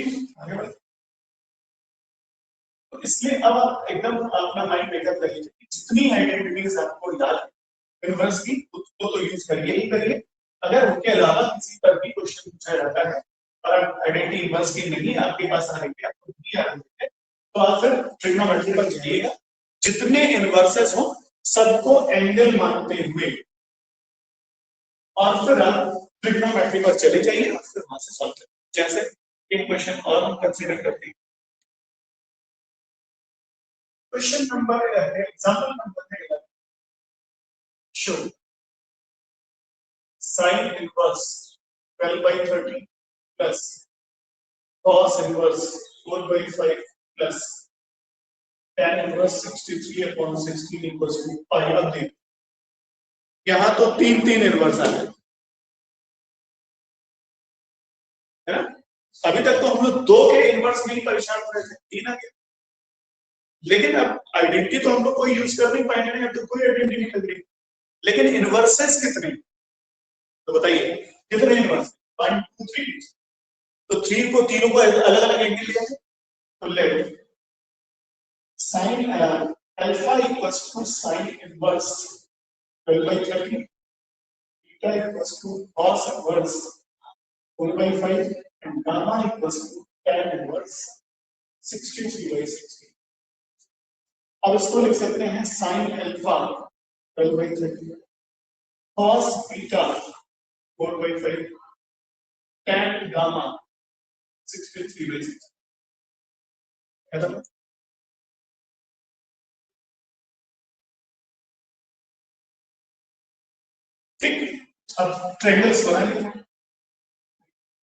ठीक, आगे बढ़े। तो इसलिए अब आप एकदम अपना माइंड मेकअप कर लीजिए, जितनी आइडेंटिटीज आपको याद है इनवर्स की उसको तो यूज करिए ही करिए। अगर उसके अलावा किसी पर भी क्वेश्चन पूछा जाता है और आइडेंटिटी इनवर्स की नहीं आपके पास आ रही है, आपको नहीं आ रही है, तो आप फिर ट्रिग्नोमेट्री पर जाइएगा, जितने इनवर्सेस हो सबको एंगल मानते हुए और फिर आप ट्रिग्नोमेट्री पर चले जाइए और फिर वहां से सॉल्व करिए। जैसे एक क्वेश्चन और हम कंसीडर करते हैं, question number example number 11, show sin inverse 12/30 plus cos inverse 4/5 plus tan inverse 63/16 equals to pi। अब देखिए यहाँ तो तीन तीन इनवर्स आ गए है ना। अभी तक तो हम लोग दो के इनवर्स में ही परेशान हो रहे थे, तीन आ गए। लेकिन अब आइडेंटिटी तो हम लोग कोई यूज कर नहीं पाएंगे ना, तो कोई आइडेंटिटी नहीं लग रही। लेकिन इनवर्सेस कितने, तो बताइए कितने इनवर्स, 1 2 3। तो 3 को तीनों को अलग अलग एंगल लिया है, तो ले sin alpha equals to sin inverse 12/30, beta equals to cos inverse 4/5 and gamma equals to tan inverse 63/16। अब इसको लिख सकते हैं sin alpha 12/30 cos beta 4/5 tan gamma 63/16। ठीक, अब ट्रायंगल्स बना लीजिए,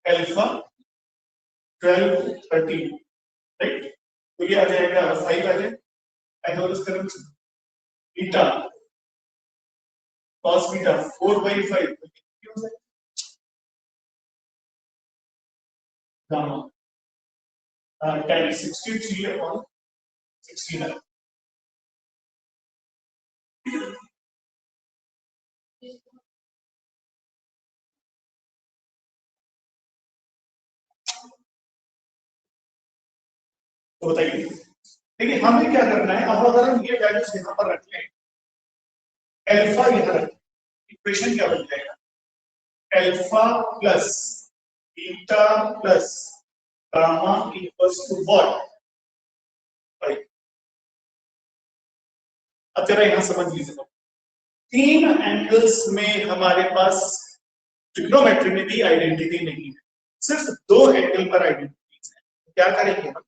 अल्फा 12 13, राइट, तो ये आ जाएगा 5 आ जाएगा advance current, beta cos beta 4/5 gamma tan 63/16। तो बताइए, देखिए हमें क्या करना है, अब अगर हम ये वैल्यूज यहाँ पर रख लें, अल्फा यहाँ रख, इक्वेशन क्या बन जाएगा, alpha plus beta plus gamma equals to what. अब जरा यहाँ समझ लीजिए, तीन एंगल्स में हमारे पास ट्रिग्नोमेट्री में भी आइडेंटिटी नहीं है, सिर्फ दो एंगल पर आइडेंटिटी है। क्या करेंगे हम,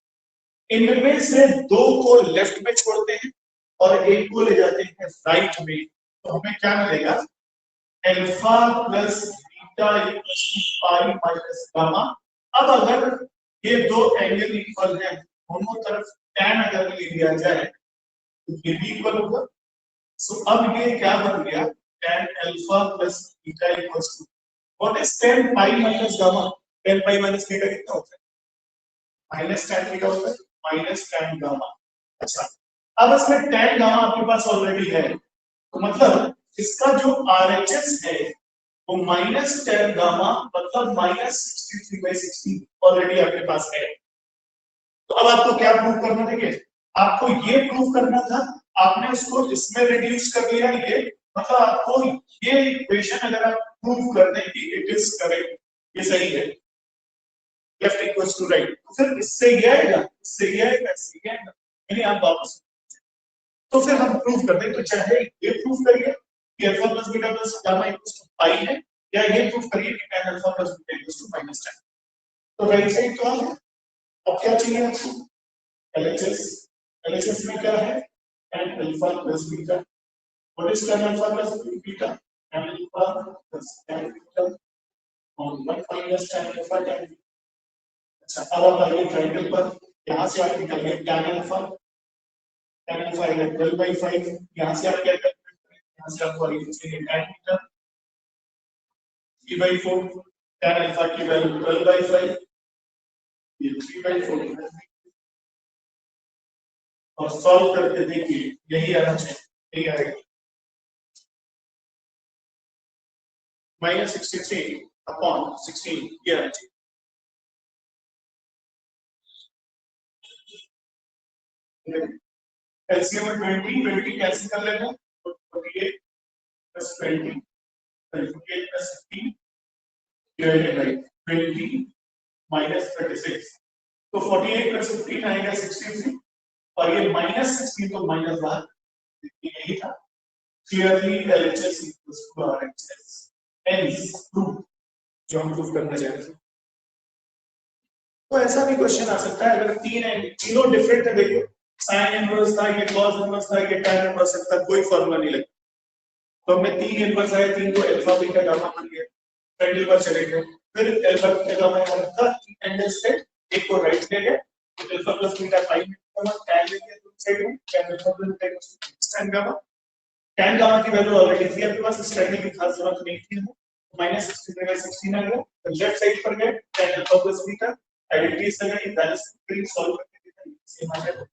इनमें से दो को लेफ्ट में छोड़ते हैं और एक को ले जाते हैं राइट में, तो हमें क्या मिलेगा, alpha plus beta equals to pi minus gamma. अब अगर ये दो एंगल इक्वल हैं, दोनों तरफ tan अगर ले लिया जाए तो ये भी इक्वल होगा। सो अब ये क्या बन गया, tan alpha plus beta equals to what is tan pi minus gamma, tan pi minus beta कितना होता है, माइनस tan बीटा होता है, माइनस tan गामा। अच्छा, अब इसमें tan गामा आपके पास ऑलरेडी है, तो मतलब इसका जो आरएचएस है वो माइनस tan गामा मतलब माइनस 63/16 ऑलरेडी आपके पास है। तो अब आपको क्या प्रूव करना था, देखिए आपको ये प्रूव करना था, आपने उसको इसमें रिड्यूस कर दिया, ये मतलब आपको ये इक्वेशन अगर आप प्रूव कर दें कि इट इज करेक्ट, ये सही है, लेफ्ट इक्वल्स टू राइट, तो फिर इससे ये आएगा, इससे ये आएगा, इससे ये आएगा, यानी आप वापस, तो फिर हम प्रूव कर दें, तो चाहे ये प्रूव करिए कि alpha plus beta plus gamma equals to pi है, या ये प्रूव करिए कि tan alpha plus beta equals to minus tan। तो राइट साइड तो आ गया। अब क्या चाहिए आपको, LHS, LHS में क्या है, tan alpha plus beta, what is tan alpha plus beta, tan alpha plus tan beta और 1 माइनस tan अल्फा tan। अच्छा, अब आप आइए ट्रायंगल पर, यहां से आप निकल गए tan अल्फा, tan अल्फा है 12/5, यहां से आप क्या करते हैं, यहां से आपको आगे चाहिए tan बीटा 3/4, tan अल्फा की वैल्यू 12/5, ये 3/4 और सॉल्व करके देखिए यही आना चाहिए, यही आएगा -63/16 ये आना चाहिए। एलसीएम में 20 कैंसिल कर लेना, तो 48 plus 20 48 plus 15 divided by 20 minus 36, तो 48 प्लस 15 आएगा 63 और ये माइनस 16 तो माइनस बाहर यही था। Clearly LHS equals to RHS, hence prove, जो हम प्रूव करना चाह रहे थे। तो ऐसा भी क्वेश्चन आ सकता है अगर तीन है, तीनों डिफरेंट है, देखो साइन इनवर्स था, ये कॉस इनवर्स था, ये tan इनवर्स था, कोई फार्मूला नहीं लगा, तो हमें तीन इनवर्स आए, तीन को अल्फा बीटा गामा बन गया, ट्रायंगल पर चले गए, फिर अल्फा बीटा गामा का एंगल से एक को राइट ले गए, तो अल्फा प्लस बीटा पाई में tan ले गए दूसरी साइड में, tan alpha plus beta tan gamma, tan gamma की वैल्यू ऑलरेडी थी आपके पास, इस ट्रायंगल की खास जरूरत नहीं थी, माइनस 16 में 16 आ गया, तो लेफ्ट साइड पर गए tan alpha plus beta identity से गई, बैलेंस फिर सॉल्व करके देखा सेम आ गया।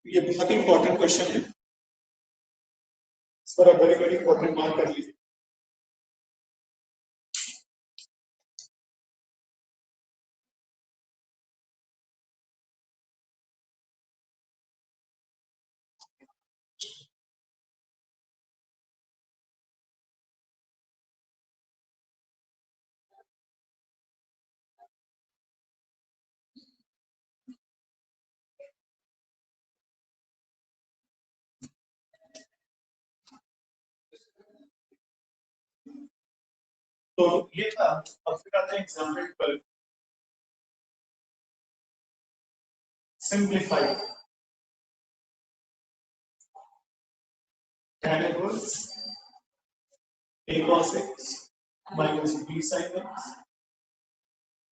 ये बहुत ही इंपॉर्टेंट क्वेश्चन है, इस पर आप वेरी वेरी इंपॉर्टेंट मार्क कर लीजिए। तो ये था, अब फिर आते हैं एग्जाम्पल पर, simplify tan inverse a cos x minus b sin x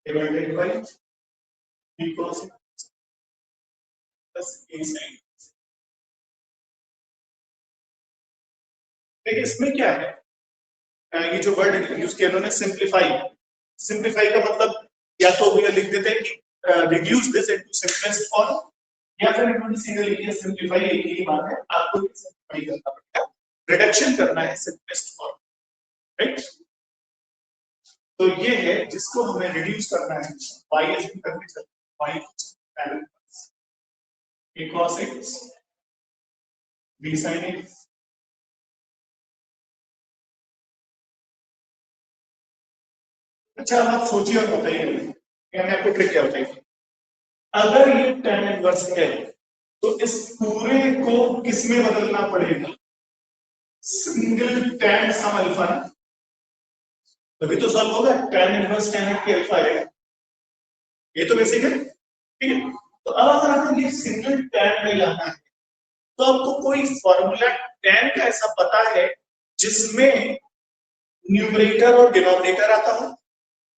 divided by b cos x plus a sin x। देखिए इसमें क्या है, ये जो वर्ड यूज किया उन्होंने सिंप्लीफाई, सिंप्लीफाई का मतलब या तो ये लिख देते हैं कि reduce this into simplest form, या फिर इन्होंने सीधे लिख दिया सिंप्लीफाई, एक ही बात है, आपको सिंप्लीफाई करना पड़ेगा, रिडक्शन करना है सिंपलेस्ट फॉर्म, राइट। तो ये है जिसको हमें रिड्यूस करना है, y इज करके चलते y tan a cos x b sin x। अच्छा आप सोचिए और बताइए, मैंने आपको ट्रिक क्या बताई, अगर ये tan इनवर्स है तो इस पूरे को किस में बदलना पड़ेगा, सिंगल tan सम अल्फा, तभी तो सॉल्व होगा, tan इनवर्स tan के अल्फा आएगा, ये तो बेसिक है, ठीक है। तो अब अगर आपको ये सिंगल tan में लाना है तो आपको कोई फॉर्मूला tan का ऐसा पता है जिसमें न्यूमरेटर और डिनोमिनेटर आता हो,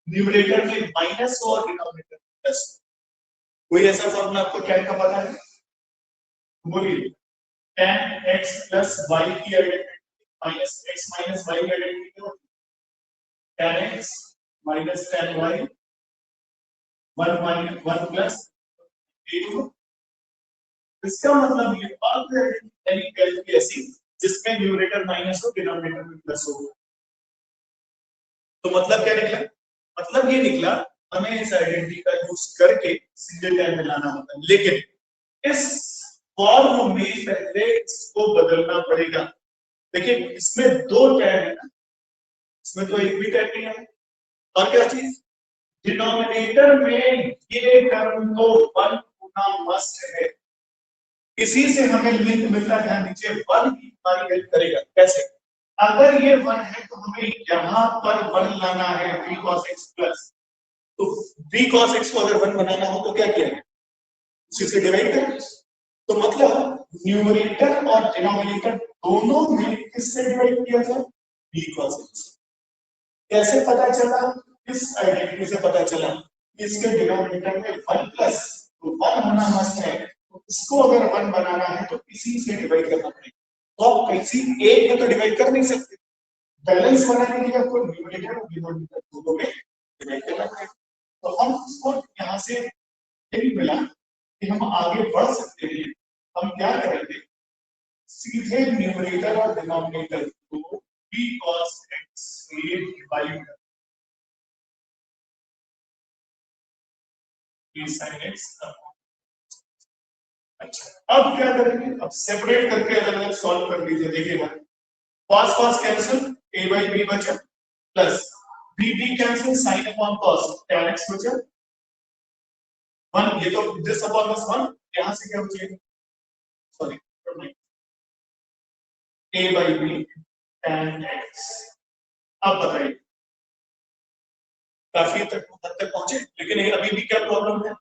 न्यूमरेटर में माइनस हो और डिनोमिनेटर में प्लस, कोई ऐसा फॉर्मूला आपको tan का पता है, बोलिए। tan x प्लस y की identity minus x minus y की आइडेंटिटी होती है, tan x minus tan y 1 minus 1 plus 8, इसका मतलब ये बात है ऐसी जिसमें न्यूमरेटर माइनस हो डिनोमिनेटर में प्लस हो, तो मतलब क्या निकला, मतलब ये निकला हमें इस आइडेंटिटी का यूज करके सिंगल tan में लाना होता है, लेकिन इस फॉर्म में पहले इसको बदलना पड़ेगा। देखिए इसमें दो tan है ना, इसमें तो एक भी tan नहीं है, और क्या चीज, डिनोमिनेटर में ये टर्म तो 1 होना मस्ट है, इसी से हमें लिंक मिलता है, नीचे 1 की हमारी हेल्प करेगा, कैसे, अगर ये 1 है तो हमें यहां पर 1 लाना है b cos x प्लस, तो b cos x को अगर 1 बनाना हो तो क्या किया है, उसी से डिवाइड करें, तो मतलब न्यूमरेटर और डिनोमिनेटर दोनों में किससे डिवाइड किया जाए, b cos x। कैसे पता चला, इस आइडेंटिटी से पता चला, इसके डिनोमिनेटर में 1 प्लस, तो 1 होना मस्ट है, तो इसको अगर 1 बनाना है तो इसी से डिवाइड करना पड़ेगा, तो आप किसी एक में तो डिवाइड कर नहीं सकते, बैलेंस बनाने के लिए आपको न्यूमरेटर और डिनोमिनेटर दोनों में डिवाइड करना पड़ेगा। तो हम इसको यहां से ये भी मिला कि हम आगे बढ़ सकते हैं, हम क्या करेंगे, सीधे न्यूमरेटर और डिनोमिनेटर को b cos x से डिवाइड कर b sin x। अच्छा अब क्या करेंगे, अब सेपरेट करके अलग अलग सॉल्व कर लीजिए। देखिएगा cos cos cancel, a by b बचा, plus b b cancel, sin upon cos tan x बचा, 1 ये तो दिस अपॉन दिस 1, यहां से क्या बचेगा, sorry a by b tan x। अब बताइए काफी हद तक पहुंचे, लेकिन अभी भी क्या प्रॉब्लम है,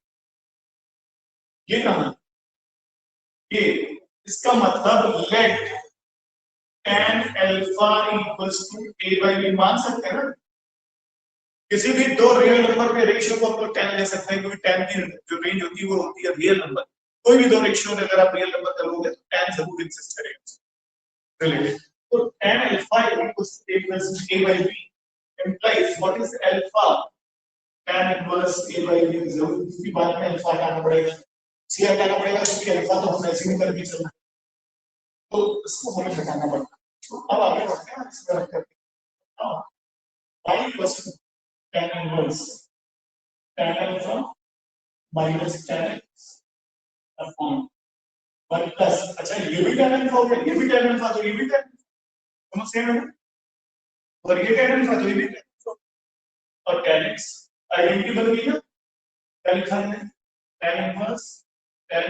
ये कहां, ये इसका मतलब let tan alpha equals to a by b मान सकते हैं ना, किसी भी दो रियल नंबर के रेशियो को हम tan ले सकते हैं, क्योंकि tan की जो रेंज होती है वो होती है रियल नंबर। कोई भी दो रेशियो में अगर आप रियल नंबर करोगे तो tan जरूर एग्जिस्ट करेगा रिलेटेड। तो tan alpha equals a plus a by b implies what is alpha, tan inverse a by b जरूर इसकी बात में अल्फा हटाना पड़ेगा, सी हटाना पड़ेगा, क्योंकि अल्फा तो हम ऐसे ही करके चलना, तो इसको हमें हटाना पड़ेगा। तो अब आगे बढ़ते हैं, इसमें रख करके हां y equals tan inverse tan alpha minus tan x upon 1 plus, अच्छा ये भी tan अल्फा हो गया, ये भी tan अल्फा, तो ये भी tan, दोनों सेम है, और ये tan अल्फा तो ये भी tan अल्फा, और tan x आइडेंटिटी बन गई ना, क्या लिखा है tan inverse tan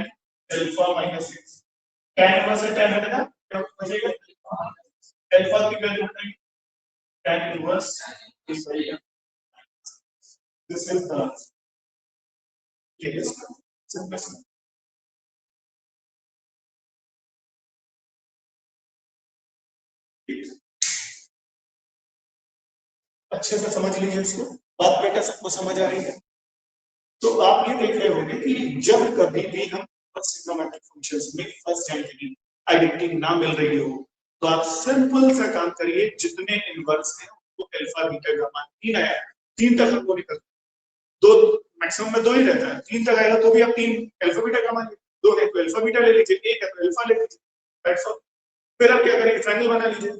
alpha minus x, tan inverse से tan हटेगा क्या बचेगा, अल्फा की वैल्यू हटाएंगे, tan inverse is this is the case simple. अच्छे से समझ लीजिए इसको, बात बेटा सबको समझ आ रही है। तो आप ये देख रहे होंगे कि जब कभी भी हम ट्रिग्नोमेट्रिक फंक्शंस में फर्स्ट आइडेंटिटी ना मिल रही हो, तो आप सिंपल सा काम करिए, जितने इनवर्स हैं वो अल्फा बीटा गामा, तीन आया, तीन तक हमको निकल, दो मैक्सिमम में दो ही रहता है, तीन तक आएगा तो भी आप तीन अल्फा बीटा गामा, दो है तो अल्फा बीटा ले लीजिए, एक है तो अल्फा ले लीजिए, दैट्स ऑल। फिर आप क्या करेंगे, ट्रायंगल बना लीजिए,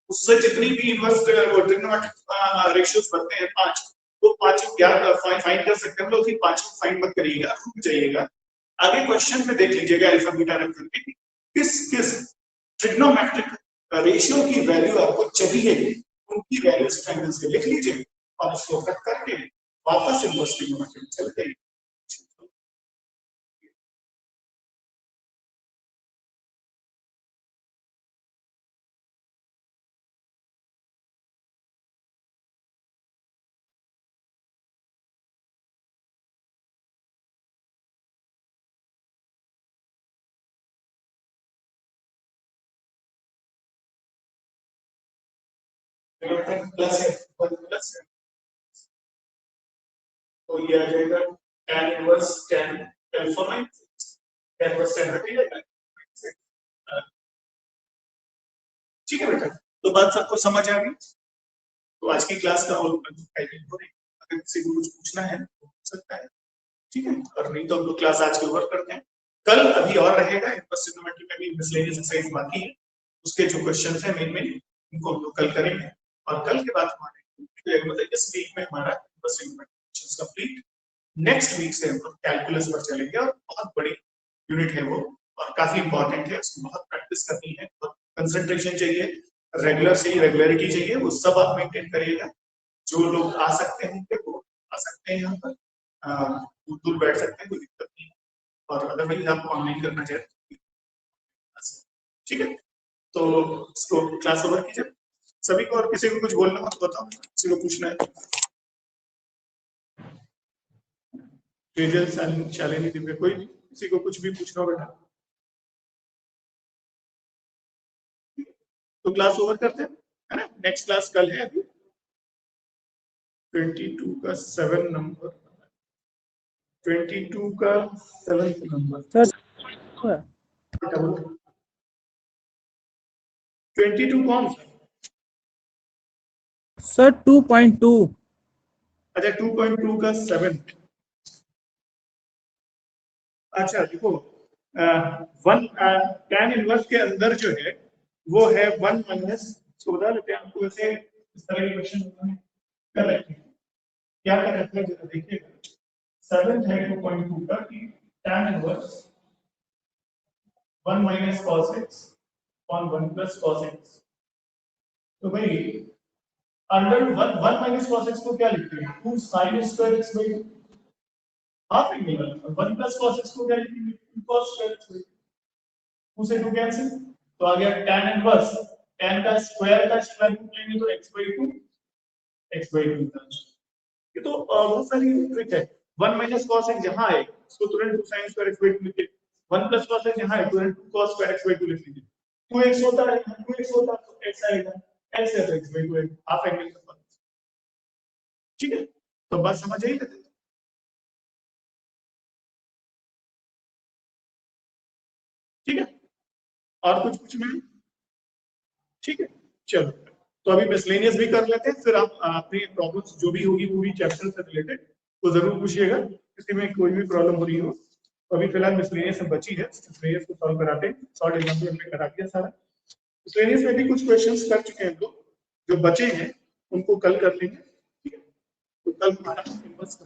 उससे जितनी भी इनवर्स ट्रिग्नोमेट्रिक रेशियोज बनते हैं पांच, वो पांच फाइंड कर सकते हैं हम लोग, फिर पांच फाइंड मत करिएगा, रुक जाइएगा, आगे क्वेश्चन में देख लीजिएगा अल्फा बीटा रख करके किस किस ट्रिग्नोमेट्रिक रेशियो की वैल्यू आपको चाहिए, उनकी वैल्यूज ट्रायंगल से लिख लीजिए और उसको कट करके वापस इनवर्स ट्रिग्नोमेट्रिक चलते हैं। प्लस है प्लस है, तो ये आ जाएगा tan inverse tan alpha minus tan inverse tan हटेगा, ठीक है बेटा। तो बात सबको समझ आ गई, तो आज की क्लास का और टाइमिंग हो रही है, अगर किसी को कुछ पूछना है तो पूछ सकता है, ठीक है, और नहीं तो हम लोग क्लास आज के ओवर करते हैं। कल अभी और रहेगा, इनवर्स ट्रिग्नोमेट्री में भी मिसलेनियस एक्सरसाइज बाकी है, उसके जो क्वेश्चंस हैं मेन मेन उनको हम लोग कल करेंगे, और कल के बाद हमारे मतलब इस वीक में हमारा inverse trigonometry questions complete, next week से हम लोग कैलकुलस पर चलेंगे, और बहुत बड़ी यूनिट है वो और काफी इंपॉर्टेंट है, उसको बहुत प्रैक्टिस करनी है, बहुत कंसंट्रेशन चाहिए, रेगुलर चाहिए, रेगुलरिटी चाहिए, वो सब आप मेंटेन करिएगा। जो लोग आ सकते हैं वो आ सकते हैं, यहाँ पर दूर दूर बैठ सकते हैं, कोई दिक्कत नहीं, और अदरवाइज आप ऑनलाइन करना चाहते हैं, ठीक है। तो इसको क्लास ओवर कीजिए सभी को, और किसी को कुछ बोलना हो तो बताओ, किसी को पूछना है, शालिनी दिव्या, कोई किसी को कुछ भी पूछना हो बेटा, तो क्लास ओवर करते हैं, है ना। नेक्स्ट क्लास कल है, अभी 22 का 7 नंबर, 22 का 7th नंबर सर, 22 कौन सर 2.2, अच्छा 2.2 का 7, अच्छा देखो tan इनवर्स के अंदर जो है वो है 1 माइनस, इसको बता लेते हैं आपको, वैसे इस तरह के क्वेश्चन कर रखे हैं, क्या कर रखे हैं जरा देखिएगा। 7 है 2.2 का कि tan inverse 1 minus cos x on 1 plus cos x। तो भाई अंडर 1 माइनस cos x को क्या लिखते हैं, 2 sin square x by 2, half angle, 1 plus cos x को क्या लिखेंगे, 2 cos स्क्वायर x बाई 2 से 2 कैंसिल, तो आ गया tan इनवर्स, tan का स्क्वायर रूट लेंगे तो x बाई 2 निकलता है। ये तो बहुत सारी ट्रिक है। 1 माइनस cos x जहां है उसको तुरंत 2 sin स्क्वायर x बाई 2 लिख के, 1 प्लस cos x जहां है तुरंत 2 cos स्क्वायर x बाई 2 लिख लीजिए। 2x होता है, 2x होता तो x आएगा, x है तो x बाई 2 हाफ एंगल का फर्क। ठीक है, तो बात समझ आई ना? ठीक है, और कुछ पूछना है? ठीक है, चलो तो अभी मिसलेनियस भी कर लेते हैं, फिर आप अपनी प्रॉब्लम्स जो भी होगी पूरी चैप्टर से रिलेटेड तो जरूर पूछिएगा, किसी में कोई भी प्रॉब्लम हो रही हो। तो अभी फिलहाल मिसलेनियस में बची है, मिसलेनियस को सॉल्व कराते हैं। शॉर्ट एग्जांपल हमने करा दिया सारा। मिसलेनियस में भी कुछ क्वेश्चंस कर चुके हैं हम लोग, जो बचे हैं उनको कल कर लेंगे। ठीक है, तो कल हमारा सिलेबस कर